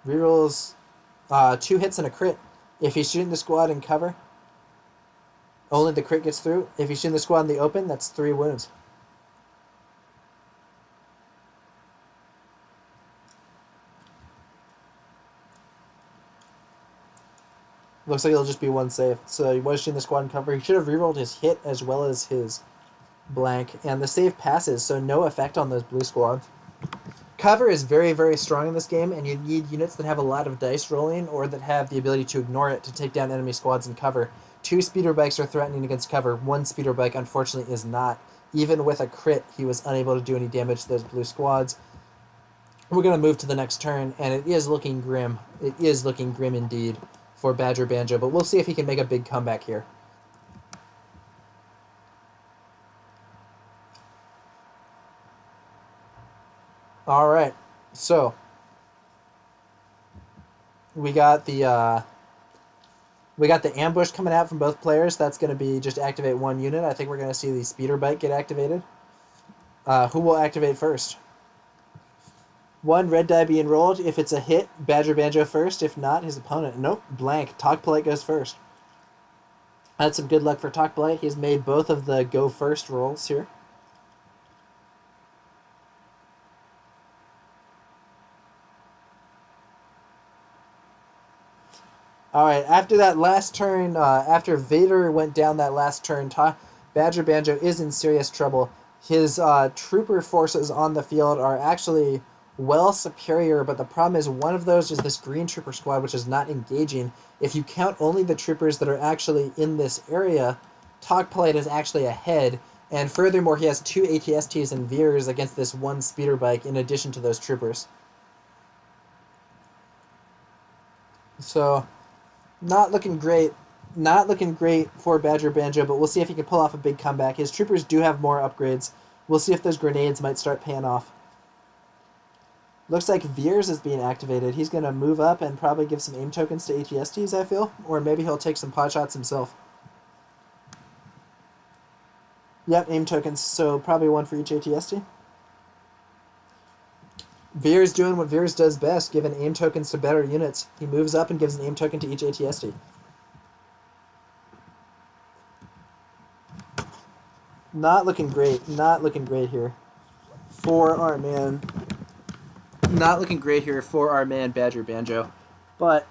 Rerolls 2 hits and a crit. If he's shooting the squad in cover, only the crit gets through. If he's shooting the squad in the open, that's 3 wounds. Looks like it'll just be 1 save. So he was shooting the squad in cover. He should have rerolled his hit as well as his blank. And the save passes, so no effect on those blue squads. Cover is very, very strong in this game, and you need units that have a lot of dice rolling or that have the ability to ignore it to take down enemy squads in cover. 2 speeder bikes are threatening against cover. 1 speeder bike, unfortunately, is not. Even with a crit, he was unable to do any damage to those blue squads. We're going to move to the next turn, and it is looking grim. It is looking grim indeed for BadgerBanjo, but we'll see if he can make a big comeback here. All right, so We got the ambush coming out from both players. That's going to be just activate one unit. I think we're going to see the speeder bike get activated. Who will activate first? One red die being rolled. If it's a hit, BadgerBanjo first. If not, his opponent. Nope, blank. TalkPolite goes first. That's some good luck for TalkPolite. He's made both of the go first rolls here. All right, after that last turn, after Vader went down that last turn, BadgerBanjo is in serious trouble. His trooper forces on the field are actually well superior, but the problem is one of those is this green trooper squad, which is not engaging. If you count only the troopers that are actually in this area, TalkPolite is actually ahead, and furthermore, he has 2 ATSTs and Veers against this one speeder bike in addition to those troopers. So, not looking great. Not looking great for BadgerBanjo, but we'll see if he can pull off a big comeback. His troopers do have more upgrades. We'll see if those grenades might start paying off. Looks like Veers is being activated. He's going to move up and probably give some aim tokens to ATSTs, I feel. Or maybe he'll take some pot shots himself. Yep, aim tokens, so probably one for each ATST. Veers doing what Veers does best, giving aim tokens to better units. He moves up and gives an aim token to each ATST. Not looking great. Not looking great here for our man. Not looking great here for our man BadgerBanjo, but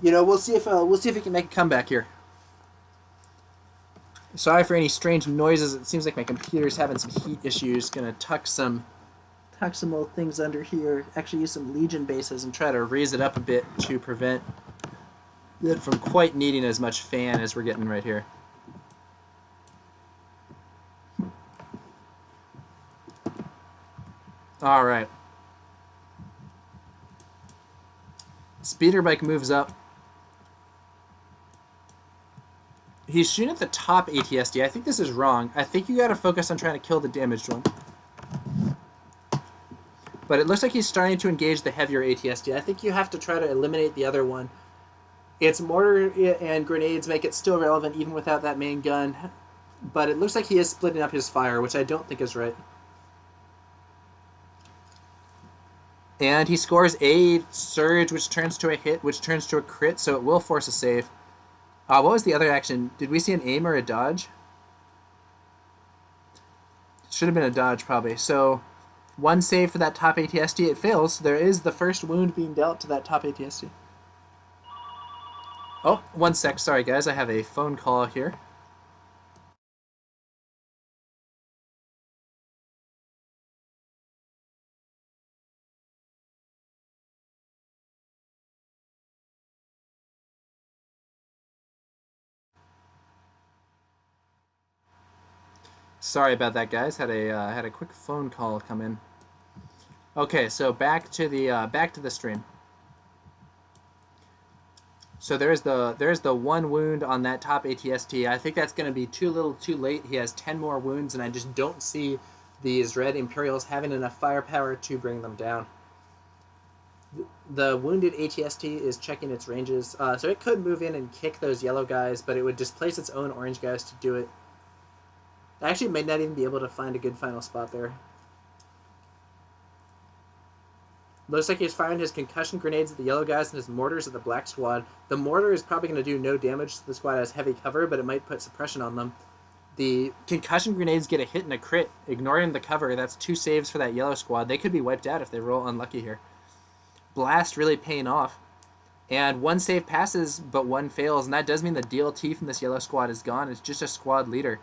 we'll see if he can make a comeback here. Sorry for any strange noises. It seems like my computer's having some heat issues. Gonna tuck some little things under here. Actually use some Legion bases and try to raise it up a bit to prevent it from quite needing as much fan as we're getting right here. All right. Speeder bike moves up. He's shooting at the top ATSD. I think this is wrong. I think you got to focus on trying to kill the damaged one. But it looks like he's starting to engage the heavier ATSD. I think you have to try to eliminate the other one. Its mortar and grenades make it still relevant even without that main gun. But it looks like he is splitting up his fire, which I don't think is right. And he scores a surge, which turns to a hit, which turns to a crit, so it will force a save. What was the other action? Did we see an aim or a dodge? Should have been a dodge, probably. So, one save for that top ATST. It fails. There is the first wound being dealt to that top ATST. Oh, 1 sec. Sorry, guys. I have a phone call here. Sorry about that, guys. Had a quick phone call come in. Okay, so back to the stream. So there's the one wound on that top ATST. I think that's going to be too little, too late. He has 10 more wounds, and I just don't see these red Imperials having enough firepower to bring them down. The wounded ATST is checking its ranges, so it could move in and kick those yellow guys, but it would displace its own orange guys to do it. I actually might not even be able to find a good final spot there. Looks like he's firing his concussion grenades at the yellow guys and his mortars at the black squad. The mortar is probably going to do no damage to the squad as heavy cover, but it might put suppression on them. The concussion grenades get a hit and a crit, ignoring the cover. That's 2 saves for that yellow squad. They could be wiped out if they roll unlucky here. Blast really paying off. And 1 save passes, but 1 fails, and that does mean the DLT from this yellow squad is gone. It's just a squad leader.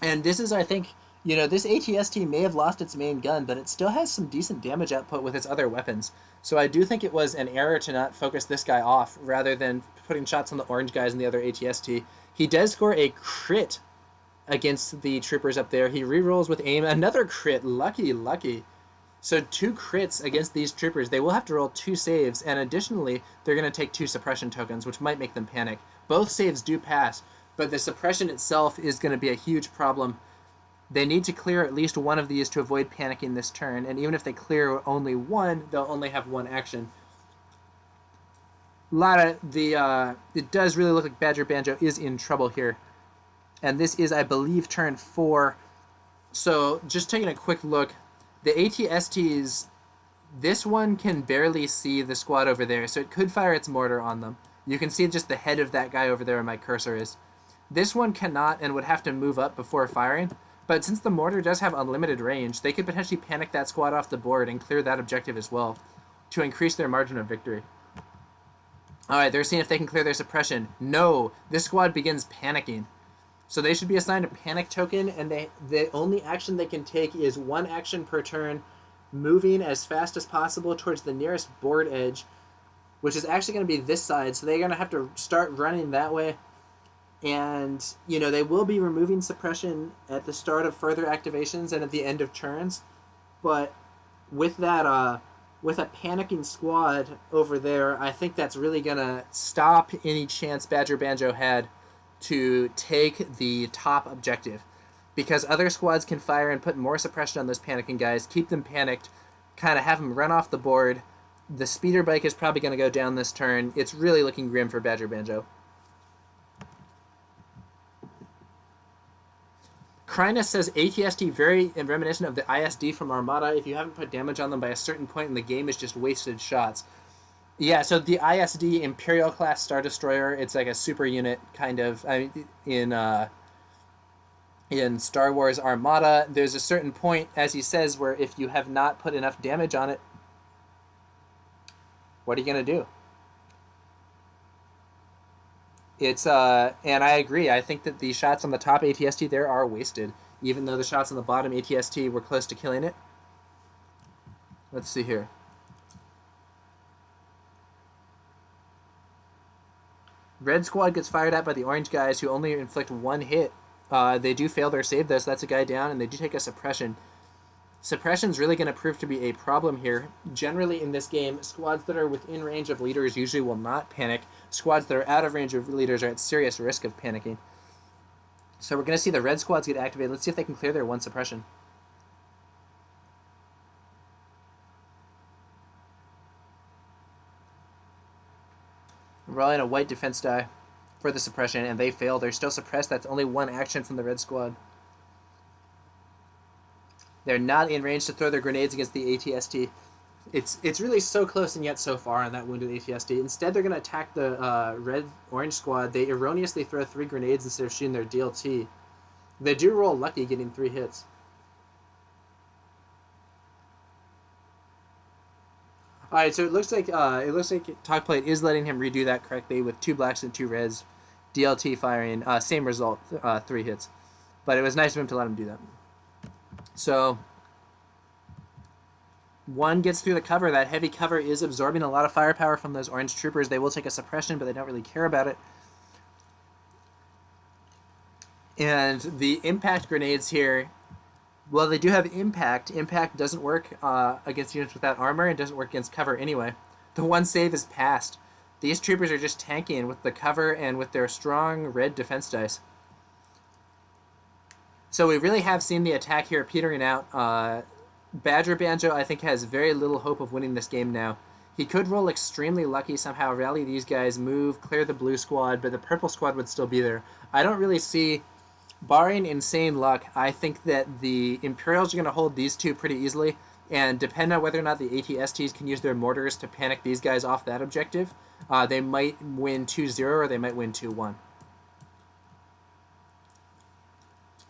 And this is, I think, this ATST may have lost its main gun, but it still has some decent damage output with its other weapons. So I do think it was an error to not focus this guy off, rather than putting shots on the orange guys and the other ATST. He does score a crit against the troopers up there. He rerolls with aim. Another crit. Lucky, lucky. So 2 crits against these troopers. They will have to roll 2 saves, and additionally, they're going to take 2 suppression tokens, which might make them panic. Both saves do pass, but the suppression itself is going to be a huge problem. They need to clear at least one of these to avoid panicking this turn, and even if they clear only one, they'll only have 1 action. lot of the it does really look like BadgerBanjo is in trouble here, and this is, I believe, turn 4. So just taking a quick look, the ATSTs, this one can barely see the squad over there, so it could fire its mortar on them. You can see just the head of that guy over there where my cursor is. This one cannot and would have to move up before firing, but since the mortar does have unlimited range, they could potentially panic that squad off the board and clear that objective as well to increase their margin of victory. Alright, they're seeing if they can clear their suppression. No, this squad begins panicking. So they should be assigned a panic token, and the only action they can take is 1 action per turn, moving as fast as possible towards the nearest board edge, which is actually going to be this side, so they're going to have to start running that way. And, you know, they will be removing suppression at the start of further activations and at the end of turns, but with that, with a panicking squad over there, I think that's really going to stop any chance BadgerBanjo had to take the top objective, because other squads can fire and put more suppression on those panicking guys, keep them panicked, kind of have them run off the board. The speeder bike is probably going to go down this turn. It's really looking grim for BadgerBanjo. Krynus says ATST very reminiscent of the ISD from Armada. If you haven't put damage on them by a certain point in the game, it's just wasted shots. Yeah, so the ISD Imperial class Star Destroyer, it's like a super unit kind of in Star Wars Armada. There's a certain point, as he says, where if you have not put enough damage on it, what are you gonna do? It's and I agree. I think that the shots on the top ATST there are wasted, even though the shots on the bottom ATST were close to killing it. Let's see here. Red squad gets fired at by the orange guys, who only inflict 1 hit. They do fail their save though, so that's a guy down, and they do take a suppression. Suppression's really going to prove to be a problem here. Generally in this game, squads that are within range of leaders usually will not panic. Squads that are out of range of leaders are at serious risk of panicking. So we're going to see the red squads get activated. Let's see if they can clear their 1 suppression. Rolling a white defense die for the suppression, and they fail. They're still suppressed. That's only 1 action from the red squad. They're not in range to throw their grenades against the ATST. It's really so close and yet so far on that wounded ATST. Instead, they're going to attack the red-orange squad. They erroneously throw 3 grenades instead of shooting their DLT. They do roll lucky, getting 3 hits. All right, so it looks like TalkPolite is letting him redo that correctly with 2 blacks and 2 reds, DLT firing, same result, 3 hits. But it was nice of him to let him do that. So 1 gets through the cover. That heavy cover is absorbing a lot of firepower from those orange troopers. They will take a suppression, but they don't really care about it. And the impact grenades here, well, they do have impact. Impact doesn't work against units without armor. It doesn't work against cover anyway. The 1 save is passed. These troopers are just tanking with the cover and with their strong red defense dice. So we really have seen the attack here petering out. BadgerBanjo, I think, has very little hope of winning this game now. He could roll extremely lucky, somehow rally these guys, move, clear the blue squad, but the purple squad would still be there. I don't really see, barring insane luck, I think that the Imperials are going to hold these 2 pretty easily, and depending on whether or not the ATSTs can use their mortars to panic these guys off that objective, they might win 2-0 or they might win 2-1.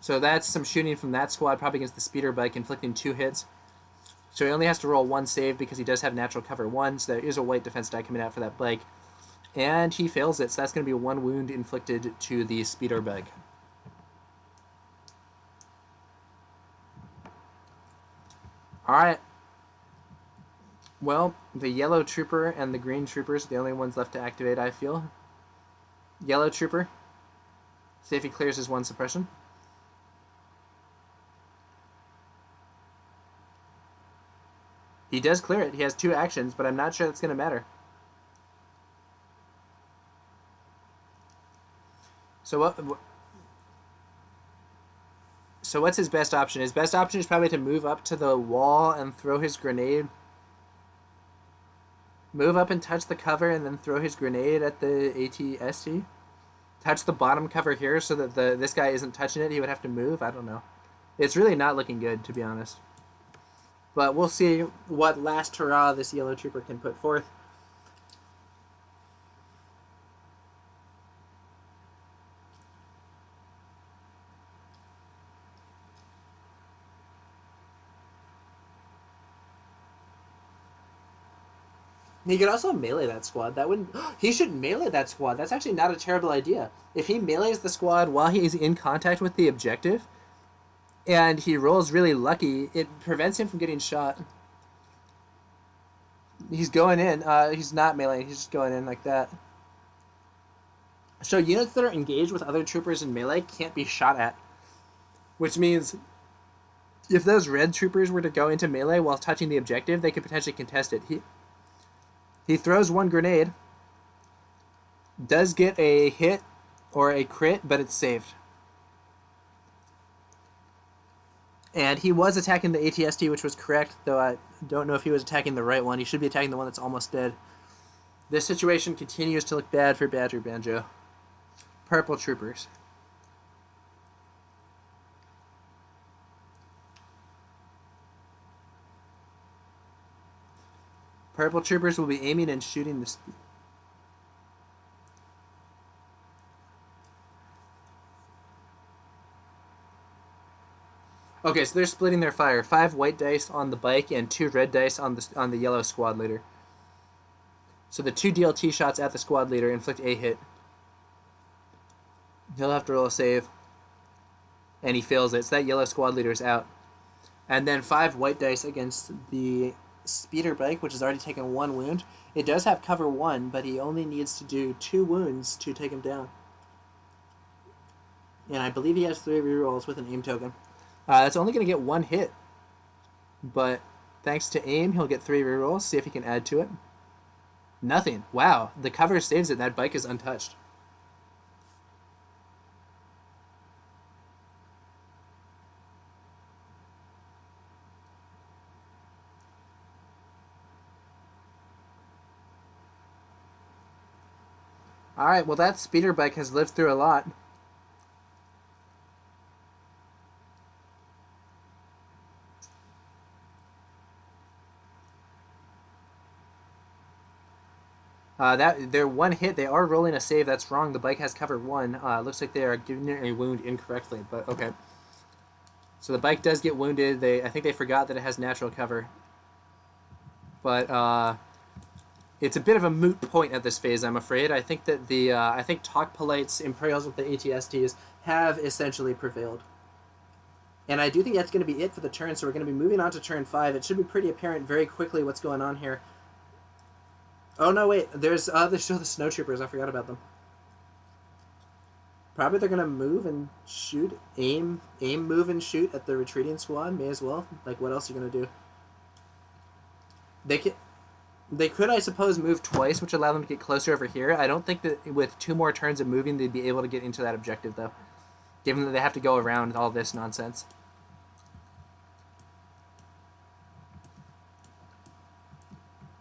So that's some shooting from that squad, probably against the speeder bike, inflicting 2 hits. So he only has to roll 1 save because he does have natural cover 1, so there is a white defense die coming out for that bike. And he fails it, so that's going to be 1 wound inflicted to the speeder bike. Alright. Well, the yellow trooper and the green troopers are the only ones left to activate, I feel. Yellow trooper. See if he clears his 1 suppression. He does clear it. He has 2 actions, but I'm not sure that's going to matter. So what's his best option? His best option is probably to move up to the wall and throw his grenade. Move up and touch the cover and then throw his grenade at the ATST. Touch the bottom cover here so that this guy isn't touching it. He would have to move. I don't know. It's really not looking good, to be honest. But we'll see what last hurrah this yellow trooper can put forth. He could also melee that squad. That wouldn't. He should melee that squad. That's actually not a terrible idea. If he melees the squad while he's in contact with the objective, and he rolls really lucky, it prevents him from getting shot. He's going in. He's not meleeing. He's just going in like that. So units that are engaged with other troopers in melee can't be shot at, which means if those red troopers were to go into melee while touching the objective, they could potentially contest it. He throws one grenade, does get a hit or a crit, but it's saved. And he was attacking the ATST, which was correct, though I don't know if he was attacking the right one. He should be attacking the one that's almost dead. This situation continues to look bad for BadgerBanjo. Purple troopers. Purple troopers will be aiming and shooting the... Okay, so they're splitting their fire. 5 white dice on the bike and 2 red dice on the yellow squad leader. So the 2 DLT shots at the squad leader inflict a hit. He'll have to roll a save. And he fails it, so that yellow squad leader is out. And then 5 white dice against the speeder bike, which has already taken 1 wound. It does have cover 1, but he only needs to do 2 wounds to take him down. And I believe he has 3 rerolls with an aim token. That's only going to get 1 hit. But thanks to aim, he'll get 3 rerolls. See if he can add to it. Nothing. Wow, the cover saves it. That bike is untouched. Alright, well that speeder bike has lived through a lot. They're 1 hit. They are rolling a save. That's wrong. The bike has cover 1. Looks like they are giving it a wound incorrectly, but okay. So the bike does get wounded. I think they forgot that it has natural cover. But it's a bit of a moot point at this phase, I'm afraid. I think that I think TalkPolite's Imperials with the ATSTs have essentially prevailed. And I do think that's going to be it for the turn, so we're going to be moving on to turn 5. It should be pretty apparent very quickly what's going on here. Oh, no, wait. There's still the snow troopers. I forgot about them. Probably they're going to move and shoot. Aim, move, and shoot at the retreating squad. May as well. Like, what else are you going to do? They could, I suppose, move twice, which allow them to get closer over here. I don't think that with 2 more turns of moving, they'd be able to get into that objective, though. Given that they have to go around all this nonsense.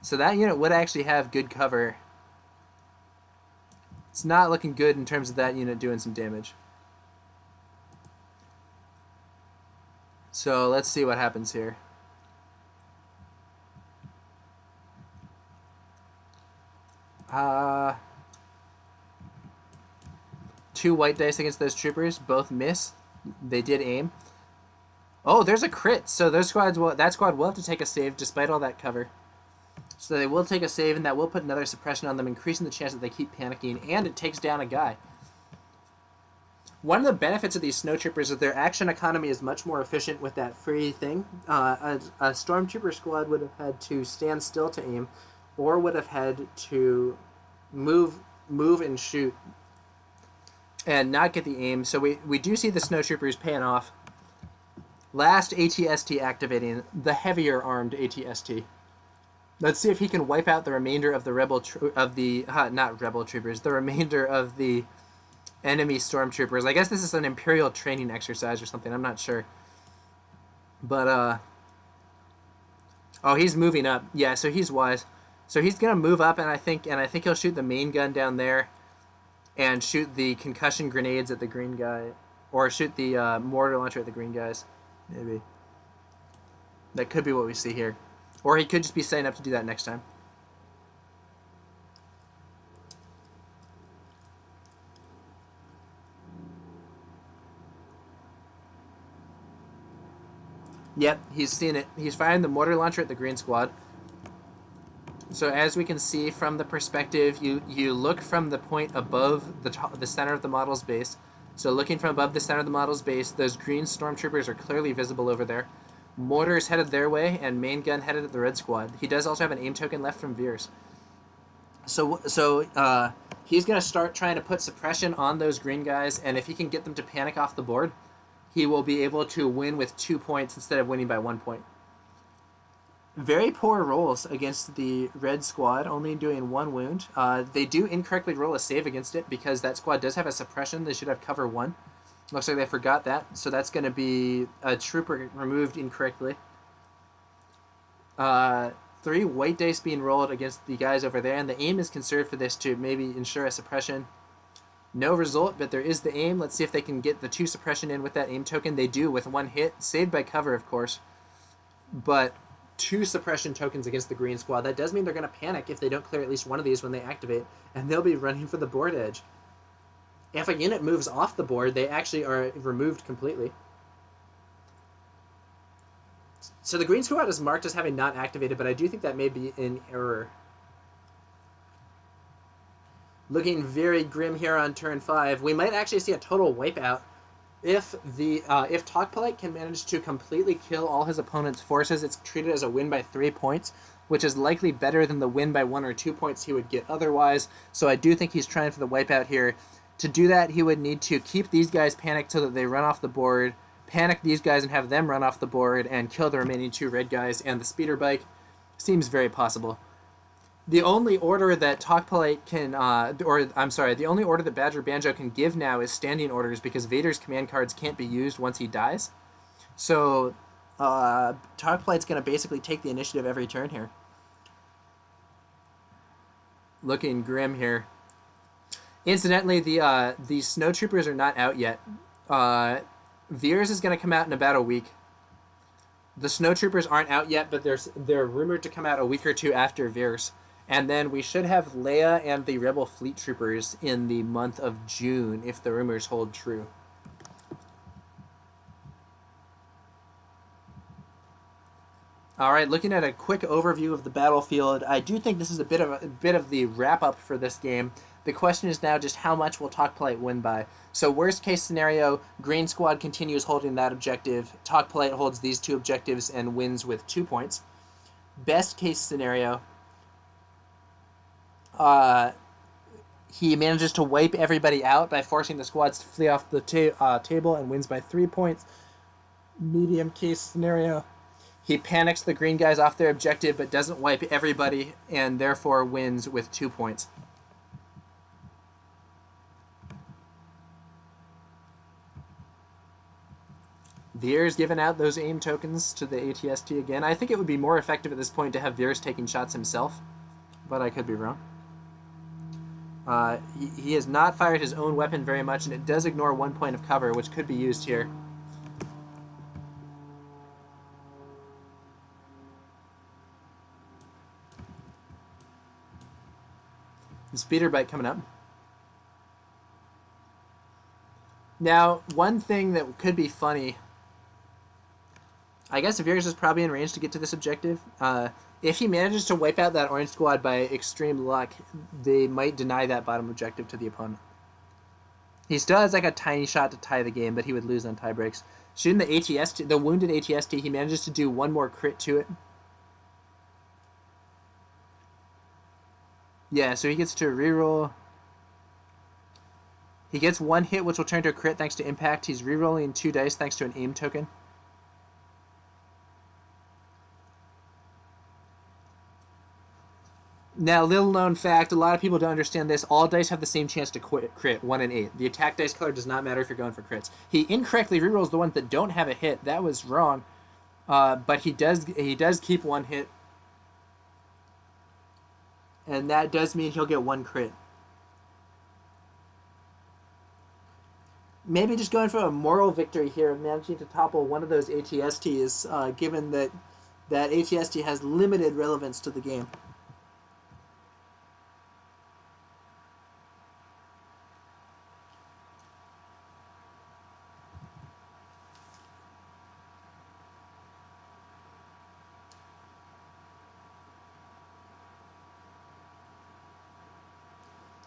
So that unit would actually have good cover. It's not looking good in terms of that unit doing some damage. So let's see what happens here. Two white dice against those troopers, both miss. They did aim. Oh, there's a crit. So that squad will have to take a save despite all that cover. So they will take a save, and that will put another suppression on them, increasing the chance that they keep panicking, and it takes down a guy. One of the benefits of these snow troopers is their action economy is much more efficient with that free thing. A stormtrooper squad would have had to stand still to aim, or would have had to move and shoot, and not get the aim. So we do see the snow troopers paying off. Last ATST activating, the heavier armed ATST. Let's see if he can wipe out the remainder of the the remainder of the enemy stormtroopers. I guess this is an Imperial training exercise or something. I'm not sure. But, oh, he's moving up. Yeah, so he's wise. So he's gonna move up, and I think he'll shoot the main gun down there, and shoot the concussion grenades at the green guy, or shoot the mortar launcher at the green guys. Maybe that could be what we see here, or he could just be setting up to do that next time. Yep, he's seeing it. He's firing the mortar launcher at the green squad. So as we can see from the perspective, you look from the point above the center of the model's base. So looking from above the center of the model's base, those green stormtroopers are clearly visible over there. Mortar is headed their way, and main gun headed at the red squad. He does also have an aim token left from Veers. So he's going to start trying to put suppression on those green guys, and if he can get them to panic off the board, he will be able to win with 2 points instead of winning by 1 point. Very poor rolls against the red squad, only doing 1 wound. They do incorrectly roll a save against it because that squad does have a suppression. They should have cover 1. Looks like they forgot that, so that's going to be a trooper removed incorrectly. 3 white dice being rolled against the guys over there, and the aim is conserved for this to maybe ensure a suppression. No result, but there is the aim. Let's see if they can get the 2 suppression in with that aim token. They do with 1 hit, saved by cover, of course. But 2 suppression tokens against the green squad. That does mean they're going to panic if they don't clear at least one of these when they activate, and they'll be running for the board edge. If a unit moves off the board, they actually are removed completely. So the green squad is marked as having not activated, but I do think that may be an error. Looking very grim here on turn 5. We might actually see a total wipeout if TalkPolite can manage to completely kill all his opponent's forces. It's treated as a win by 3 points, which is likely better than the win by 1 or 2 points he would get otherwise. So I do think he's trying for the wipeout here. To do that, he would need to keep these guys panicked so that they run off the board, panic these guys and have them run off the board, and kill the remaining 2 red guys and the speeder bike. Seems very possible. The only order that TalkPolite can, the only order that BadgerBanjo can give now is standing orders because Vader's command cards can't be used once he dies. So TalkPolite's going to basically take the initiative every turn here. Looking grim here. Incidentally, the snowtroopers are not out yet. Veers is going to come out in about a week. The snowtroopers aren't out yet, but they're rumored to come out a week or 2 after Veers. And then we should have Leia and the Rebel Fleet Troopers in the month of June, if the rumors hold true. All right, looking at a quick overview of the battlefield, I do think this is a bit of the wrap-up for this game. The question is now just how much will TalkPolite win by. So worst case scenario, Green Squad continues holding that objective. TalkPolite holds these 2 objectives and wins with 2 points. Best case scenario, he manages to wipe everybody out by forcing the squads to flee off the table and wins by 3 points. Medium case scenario, he panics the green guys off their objective but doesn't wipe everybody and therefore wins with 2 points. Veers giving out those aim tokens to the ATST again. I think it would be more effective at this point to have Veers taking shots himself, but I could be wrong. He has not fired his own weapon very much, and it does ignore 1 point of cover, which could be used here. The speeder bike coming up. Now, one thing that could be funny, I guess Veers is probably in range to get to this objective. If he manages to wipe out that orange squad by extreme luck, they might deny that bottom objective to the opponent. He still has like a tiny shot to tie the game, but he would lose on tie breaks. Shooting the ATST, the wounded ATST, he manages to do 1 more crit to it. Yeah, so he gets to reroll. He gets 1 hit, which will turn to a crit thanks to impact. He's rerolling 2 dice thanks to an aim token. Now, little known fact, a lot of people don't understand this. All dice have the same chance to crit, 1 and 8. The attack dice color does not matter if you're going for crits. He incorrectly rerolls the ones that don't have a hit. That was wrong. But he does keep 1 hit. And that does mean he'll get 1 crit. Maybe just going for a moral victory here of managing to topple one of those ATSTs, given that ATST has limited relevance to the game.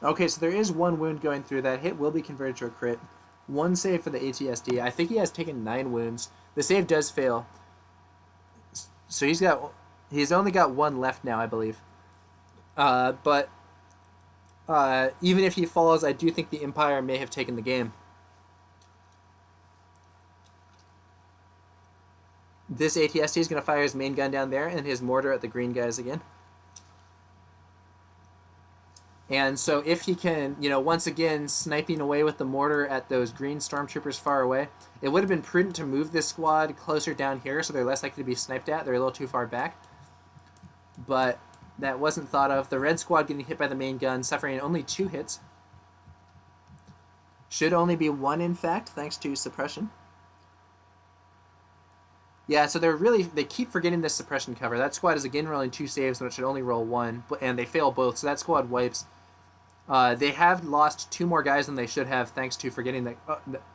Okay, so there is 1 wound going through. That hit will be converted to a crit. 1 save for the ATSD. I think he has taken 9 wounds. The save does fail. So he's only got 1 left now, I believe. But even if he falls, I do think the Empire may have taken the game. This ATST is going to fire his main gun down there and his mortar at the green guys again. And so if he can, once again, sniping away with the mortar at those green stormtroopers far away, it would have been prudent to move this squad closer down here so they're less likely to be sniped at. They're a little too far back. But that wasn't thought of. The red squad getting hit by the main gun, suffering only 2 hits. Should only be 1, in fact, thanks to suppression. Yeah, so they keep forgetting this suppression cover. That squad is again rolling 2 saves when it should only roll 1, and they fail both, so that squad wipes. They have lost 2 more guys than they should have, thanks to forgetting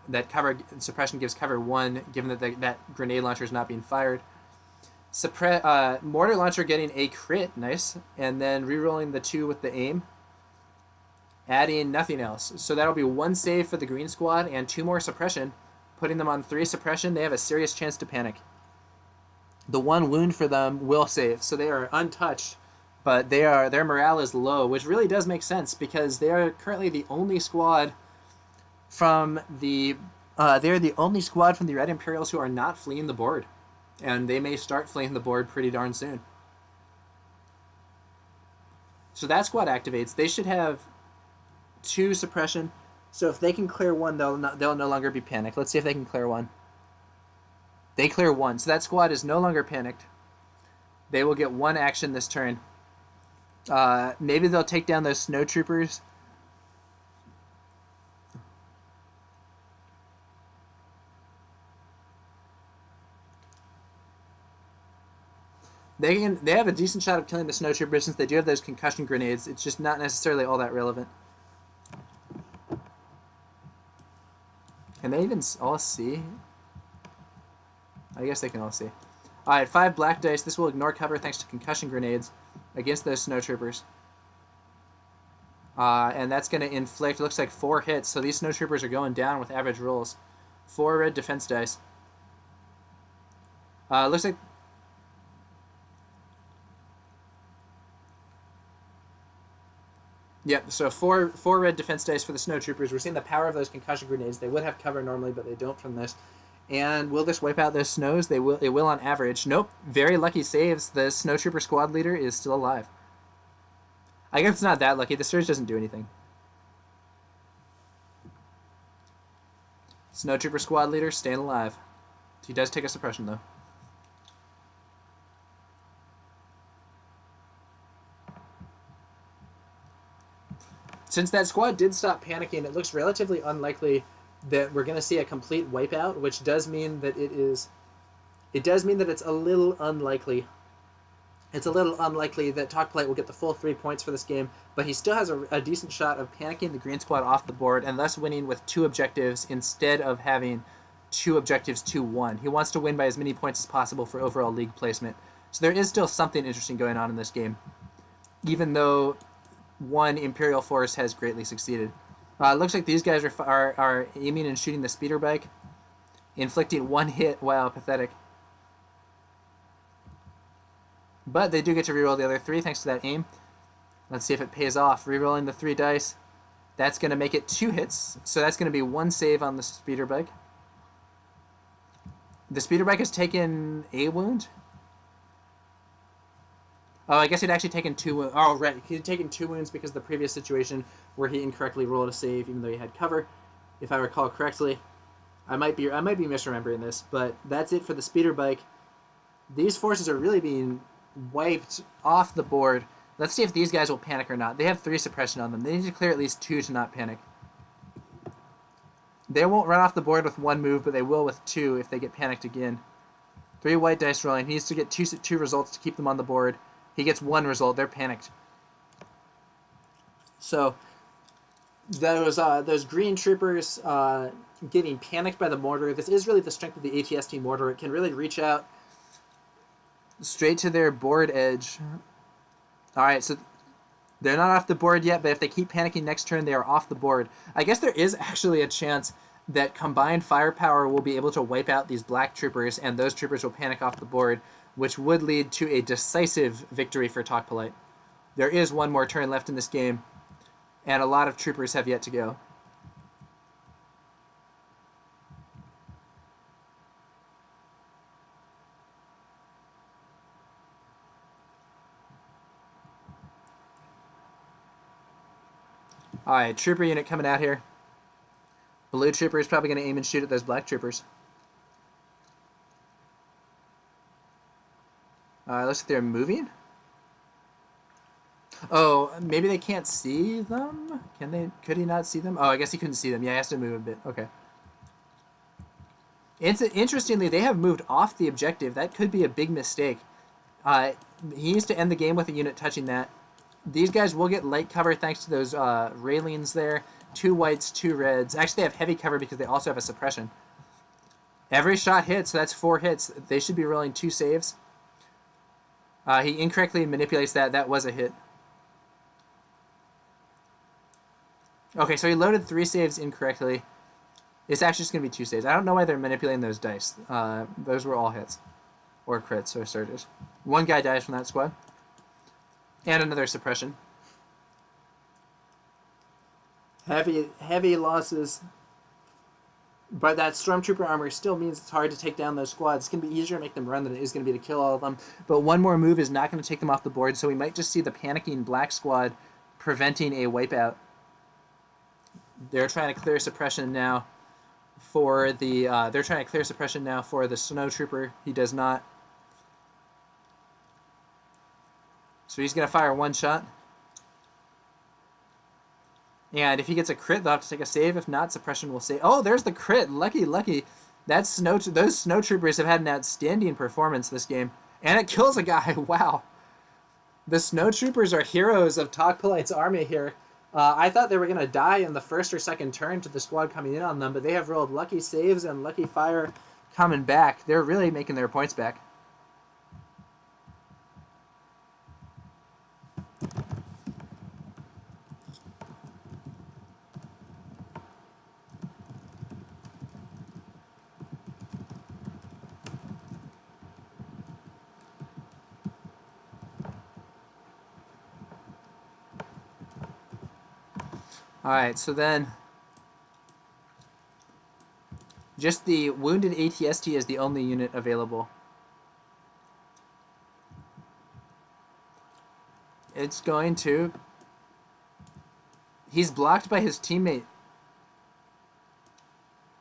that cover suppression gives cover 1, given that grenade launcher is not being fired. Mortar launcher getting a crit, nice, and then rerolling the 2 with the aim, adding nothing else. So that'll be 1 save for the green squad and 2 more suppression, putting them on 3 suppression. They have a serious chance to panic. The 1 wound for them will save, so they are untouched. But their morale is low, which really does make sense because they are currently the only squad from the Red Imperials who are not fleeing the board, and they may start fleeing the board pretty darn soon. So that squad activates. They should have 2 suppression. So if they can clear 1, they'll no longer be panicked. Let's see if they can clear 1. They clear 1, so that squad is no longer panicked. They will get 1 action this turn. Maybe they'll take down those snowtroopers. They have a decent shot of killing the snowtroopers since they do have those concussion grenades. It's just not necessarily all that relevant. Can they even all see? I guess they can all see. Alright, 5 black dice. This will ignore cover thanks to concussion grenades against those snowtroopers. And that's going to inflict, looks like 4 hits. So these snowtroopers are going down with average rolls. 4 red defense dice. Looks like... Yep, so 4 red defense dice for the snowtroopers. We're seeing the power of those concussion grenades. They would have cover normally, but they don't from this. And will this wipe out those snows? It will on average. Nope. Very lucky saves. The snowtrooper squad leader is still alive. I guess it's not that lucky. The surge doesn't do anything. Snowtrooper squad leader staying alive. He does take a suppression though. Since that squad did stop panicking, it looks relatively unlikely that we're going to see a complete wipeout, which does mean that it's a little unlikely. It's a little unlikely that TalkPolite will get the full 3 points for this game, but he still has a decent shot of panicking the green squad off the board and thus winning with 2 objectives instead of having 2 objectives 2-1. He wants to win by as many points as possible for overall league placement. So there is still something interesting going on in this game, even though one Imperial force has greatly succeeded. Looks like these guys are aiming and shooting the speeder bike, inflicting 1 hit. Wow, pathetic. But they do get to reroll the other 3 thanks to that aim. Let's see if it pays off. Rerolling the 3 dice. That's going to make it 2 hits, so that's going to be 1 save on the speeder bike. The speeder bike has taken a wound. Oh, I guess he'd actually taken 2 wounds. Oh, right. He'd taken 2 wounds because of the previous situation where he incorrectly rolled a save even though he had cover, if I recall correctly. I might be misremembering this, but that's it for the speeder bike. These forces are really being wiped off the board Let's see if these guys will panic or not. They have 3 suppression on them. They need to clear at least 2 to not panic. They won't run off the board with 1 move, but they will with 2 if they get panicked again. 3 white dice rolling. He needs to get two results to keep them on the board. He gets 1 result. They're panicked. So those green troopers getting panicked by the mortar. This is really the strength of the ATST mortar. It can really reach out straight to their board edge. All right, so they're not off the board yet, but if they keep panicking next turn, they are off the board. I guess there is actually a chance that combined firepower will be able to wipe out these black troopers, and those troopers will panic off the board, which would lead to a decisive victory for TalkPolite. There is 1 more turn left in this game, and a lot of troopers have yet to go. Alright, trooper unit coming out here. Blue trooper is probably going to aim and shoot at those black troopers. Looks like they're moving. Oh, maybe they can't see them? Can they? Could he not see them? Oh, I guess he couldn't see them. Yeah, he has to move a bit. Okay. Interestingly, they have moved off the objective. That could be a big mistake. He needs to end the game with a unit touching that. These guys will get light cover thanks to those railings there. 2 whites, 2 reds. Actually, they have heavy cover because they also have a suppression. Every shot hits, so that's 4 hits. They should be rolling 2 saves. He incorrectly manipulates that. That was a hit. Okay, so he loaded 3 saves incorrectly. It's actually just going to be 2 saves. I don't know why they're manipulating those dice. Those were all hits. Or crits, or surges. 1 guy dies from that squad. And another suppression. Heavy losses. But that Stormtrooper armor still means it's hard to take down those squads. It's going to be easier to make them run than it is going to be to kill all of them. But 1 more move is not going to take them off the board, so we might just see the panicking black squad preventing a wipeout. They're trying to clear suppression now for the Snow Trooper. He does not. So he's going to fire 1 shot. And if he gets a crit, they'll have to take a save. If not, suppression will save. Oh, there's the crit. Lucky, lucky. Those Snow Troopers have had an outstanding performance this game. And it kills a guy. Wow. The Snow Troopers are heroes of TalkPolite's army here. I thought they were going to die in the first or second turn to the squad coming in on them, but they have rolled lucky saves and lucky fire coming back. They're really making their points back. Alright, so then just the wounded ATST is the only unit available. It's going to... He's blocked by his teammate.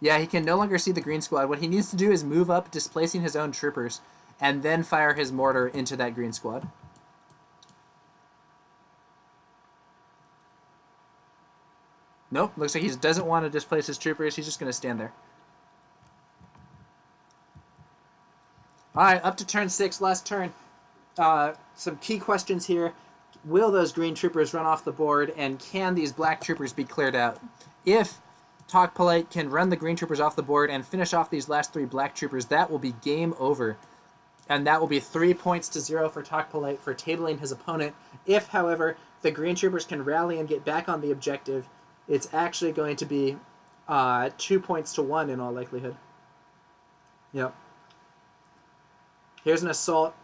Yeah, he can no longer see the green squad. What he needs to do is move up, displacing his own troopers, and then fire his mortar into that green squad. Nope, looks like he doesn't want to displace his troopers. He's just going to stand there. Alright, up to turn 6, last turn. Some key questions here. Will those green troopers run off the board, and can these black troopers be cleared out? If TalkPolite can run the green troopers off the board and finish off these last 3 black troopers, that will be game over. And that will be 3 points to 0 for TalkPolite for tabling his opponent. If, however, the green troopers can rally and get back on the objective, it's actually going to be 2 points to 1 in all likelihood. Yep. Here's an assault.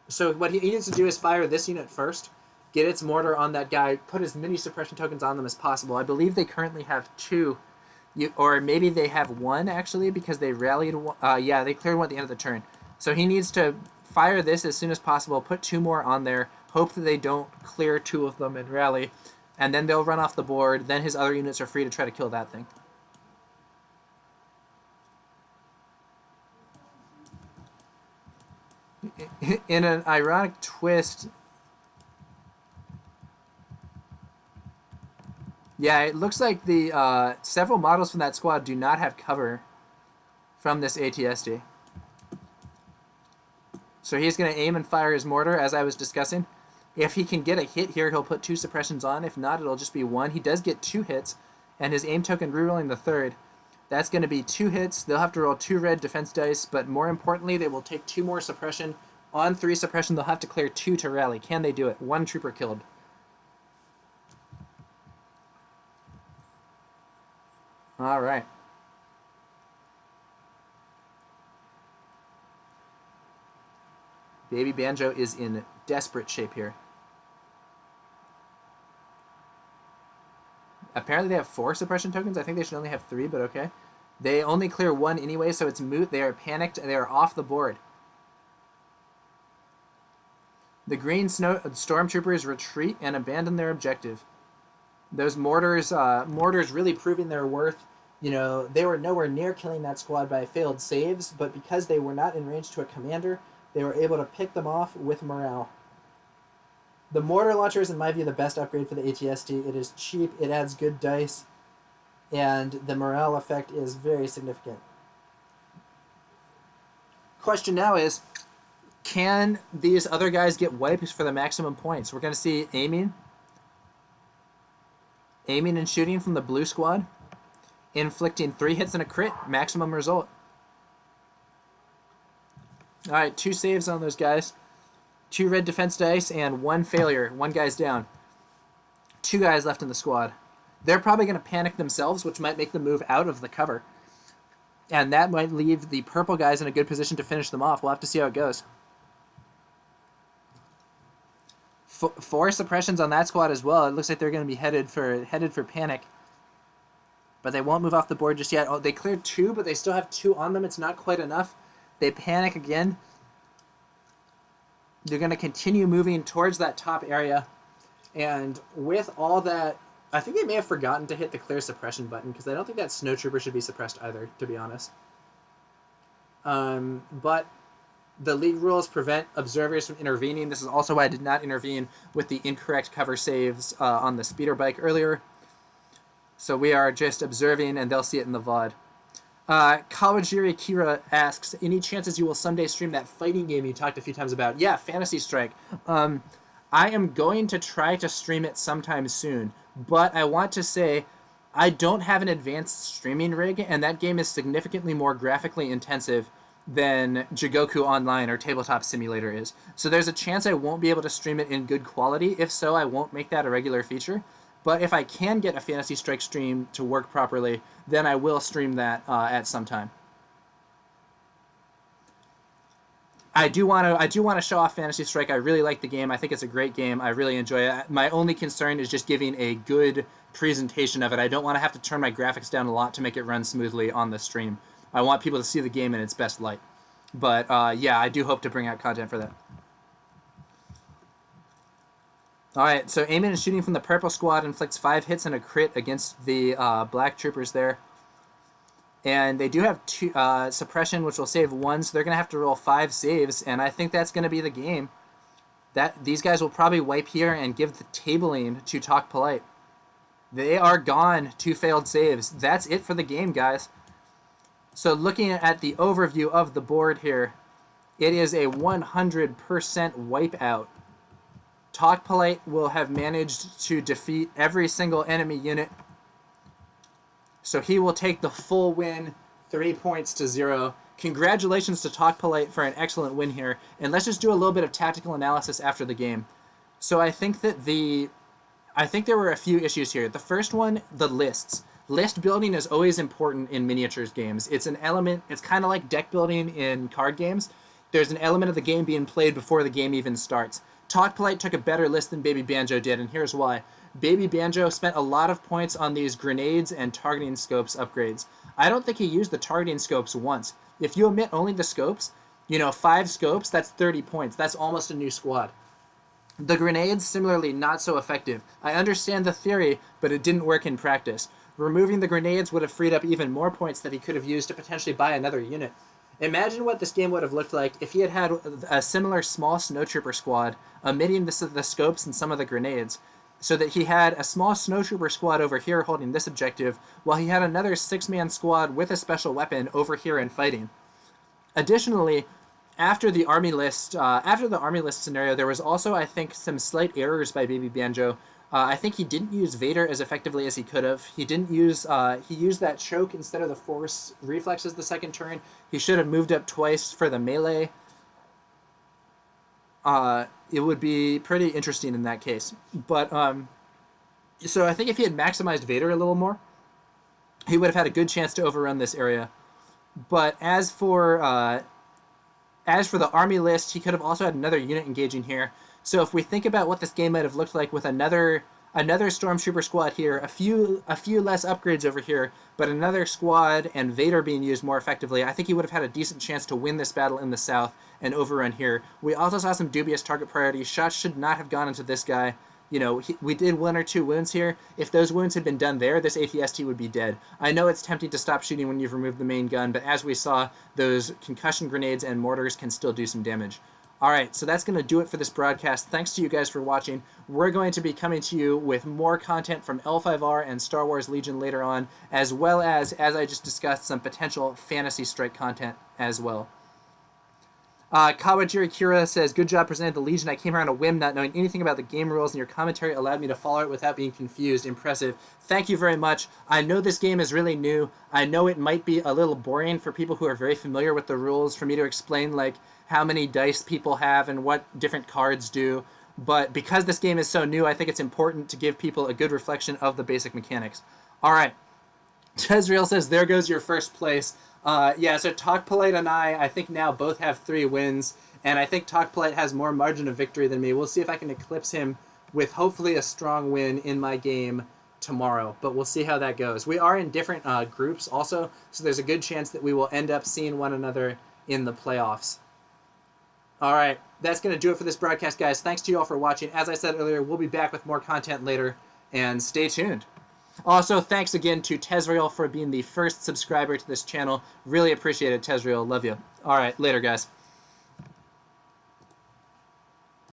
So what he needs to do is fire this unit first, get its mortar on that guy, put as many suppression tokens on them as possible. I believe they currently have 2, or maybe they have 1 actually, because they rallied. Yeah, they cleared 1 at the end of the turn. So he needs to fire this as soon as possible, put 2 more on there, hope that they don't clear 2 of them and rally, and then they'll run off the board. Then his other units are free to try to kill that thing. In an ironic twist, Yeah, it looks like the several models from that squad do not have cover from this ATST. So he's going to aim and fire his mortar, as I was discussing. If he can get a hit here, he'll put 2 suppressions on. If not, it'll just be 1. He does get 2 hits, and his aim token rerolling the 3rd. That's going to be 2 hits. They'll have to roll 2 red defense dice, but more importantly, they will take 2 more suppression. On 3 suppression, they'll have to clear 2 to rally. Can they do it? 1 trooper killed. All right. BadgerBanjo is in desperate shape here. Apparently they have 4 suppression tokens. I think they should only have 3, but okay. They only clear 1 anyway, so it's moot. They are panicked, and they are off the board. The green stormtroopers retreat and abandon their objective. Those mortars really proving their worth. You know, they were nowhere near killing that squad by failed saves, but because they were not in range to a commander, they were able to pick them off with morale. The mortar launcher is, in my view, the best upgrade for the ATST. It is cheap, it adds good dice, and the morale effect is very significant. Question now is, can these other guys get wipes for the maximum points? We're going to see aiming and shooting from the blue squad, inflicting 3 hits and a crit, maximum result. All right, 2 saves on those guys. 2 red defense dice and 1 failure. 1 guy's down. 2 guys left in the squad. They're probably going to panic themselves, which might make them move out of the cover. And that might leave the purple guys in a good position to finish them off. We'll have to see how it goes. 4 suppressions on that squad as well. It looks like they're going to be headed for panic. But they won't move off the board just yet. Oh, they cleared 2, but they still have 2 on them. It's not quite enough. They panic again. They're going to continue moving towards that top area. And with all that, I think they may have forgotten to hit the clear suppression button, because I don't think that snowtrooper should be suppressed either, to be honest. But the league rules prevent observers from intervening. This is also why I did not intervene with the incorrect cover saves on the speeder bike earlier. So we are just observing, and they'll see it in the VOD. Kawajiri Kira asks, any chances you will someday stream that fighting game you talked a few times about? Yeah, Fantasy Strike. I am going to try to stream it sometime soon, but I want to say I don't have an advanced streaming rig, and that game is significantly more graphically intensive than Jigoku Online or Tabletop Simulator is. So there's a chance I won't be able to stream it in good quality. If so, I won't make that a regular feature. But if I can get a Fantasy Strike stream to work properly, then I will stream that at some time. I do want to show off Fantasy Strike. I really like the game. I think it's a great game. I really enjoy it. My only concern is just giving a good presentation of it. I don't want to have to turn my graphics down a lot to make it run smoothly on the stream. I want people to see the game in its best light. But yeah, I do hope to bring out content for that. Alright, so aiming and shooting from the purple squad inflicts 5 hits and a crit against the black troopers there. And they do have 2 suppression, which will save 1, so they're going to have to roll 5 saves, and I think that's going to be the game. These guys will probably wipe here and give the tabling to TalkPolite. They are gone, 2 failed saves. That's it for the game, guys. So looking at the overview of the board here, it is a 100% wipeout. TalkPolite will have managed to defeat every single enemy unit. So he will take the full win, 3 points to 0. Congratulations to TalkPolite for an excellent win here. And let's just do a little bit of tactical analysis after the game. So I think that there were a few issues here. The first one, the lists. List building is always important in miniatures games. It's an element, it's kind of like deck building in card games. There's an element of the game being played before the game even starts. TalkPolite took a better list than BadgerBanjo did, and here's why. BadgerBanjo spent a lot of points on these grenades and targeting scopes upgrades. I don't think he used the targeting scopes once. If you omit only the scopes, 5 scopes, that's 30 points. That's almost a new squad. The grenades, similarly, not so effective. I understand the theory, but it didn't work in practice. Removing the grenades would have freed up even more points that he could have used to potentially buy another unit. Imagine what this game would have looked like if he had a similar small snowtrooper squad, omitting the scopes and some of the grenades. so that he had a small snowtrooper squad over here holding this objective, while he had another 6-man squad with a special weapon over here and fighting. Additionally, after the army list scenario, there was also, I think, some slight errors by Baby Banjo. I think he didn't use Vader as effectively as he could have. He didn't use he used that choke instead of the force reflexes the second turn. He should have moved up twice for the melee. It would be pretty interesting in that case. But so I think if he had maximized Vader a little more, he would have had a good chance to overrun this area. But as for the army list, he could have also had another unit engaging here. So if we think about what this game might have looked like with another stormtrooper squad here, a few less upgrades over here, but another squad and Vader being used more effectively, I think he would have had a decent chance to win this battle in the south and overrun here. We also saw some dubious target priority. Shots should not have gone into this guy. You know, we did 1 or 2 wounds here. If those wounds had been done there, this ATST would be dead. I know it's tempting to stop shooting when you've removed the main gun, but as we saw, those concussion grenades and mortars can still do some damage. All right, so that's going to do it for this broadcast. Thanks to you guys for watching. We're going to be coming to you with more content from L5R and Star Wars Legion later on, as well as I just discussed, some potential Fantasy Strike content as well. Kawajiri Kira says, good job presenting the Legion. I came here on a whim, not knowing anything about the game rules, and your commentary allowed me to follow it without being confused. Impressive. Thank you very much. I know this game is really new. I know it might be a little boring for people who are very familiar with the rules for me to explain, like, how many dice people have and what different cards do. But because this game is so new, I think it's important to give people a good reflection of the basic mechanics. All right. Tezreal says, there goes your first place. Yeah, so TalkPolite and I think now both have 3 wins, and I think TalkPolite has more margin of victory than me. We'll see if I can eclipse him with hopefully a strong win in my game tomorrow, but we'll see how that goes. We are in different groups also, so there's a good chance that we will end up seeing one another in the playoffs. All right, that's going to do it for this broadcast, guys. Thanks to you all for watching. As I said earlier, we'll be back with more content later, and stay tuned. Also, thanks again to Tezreal for being the first subscriber to this channel. Really appreciate it, Tezreal. Love you. All right, later, guys.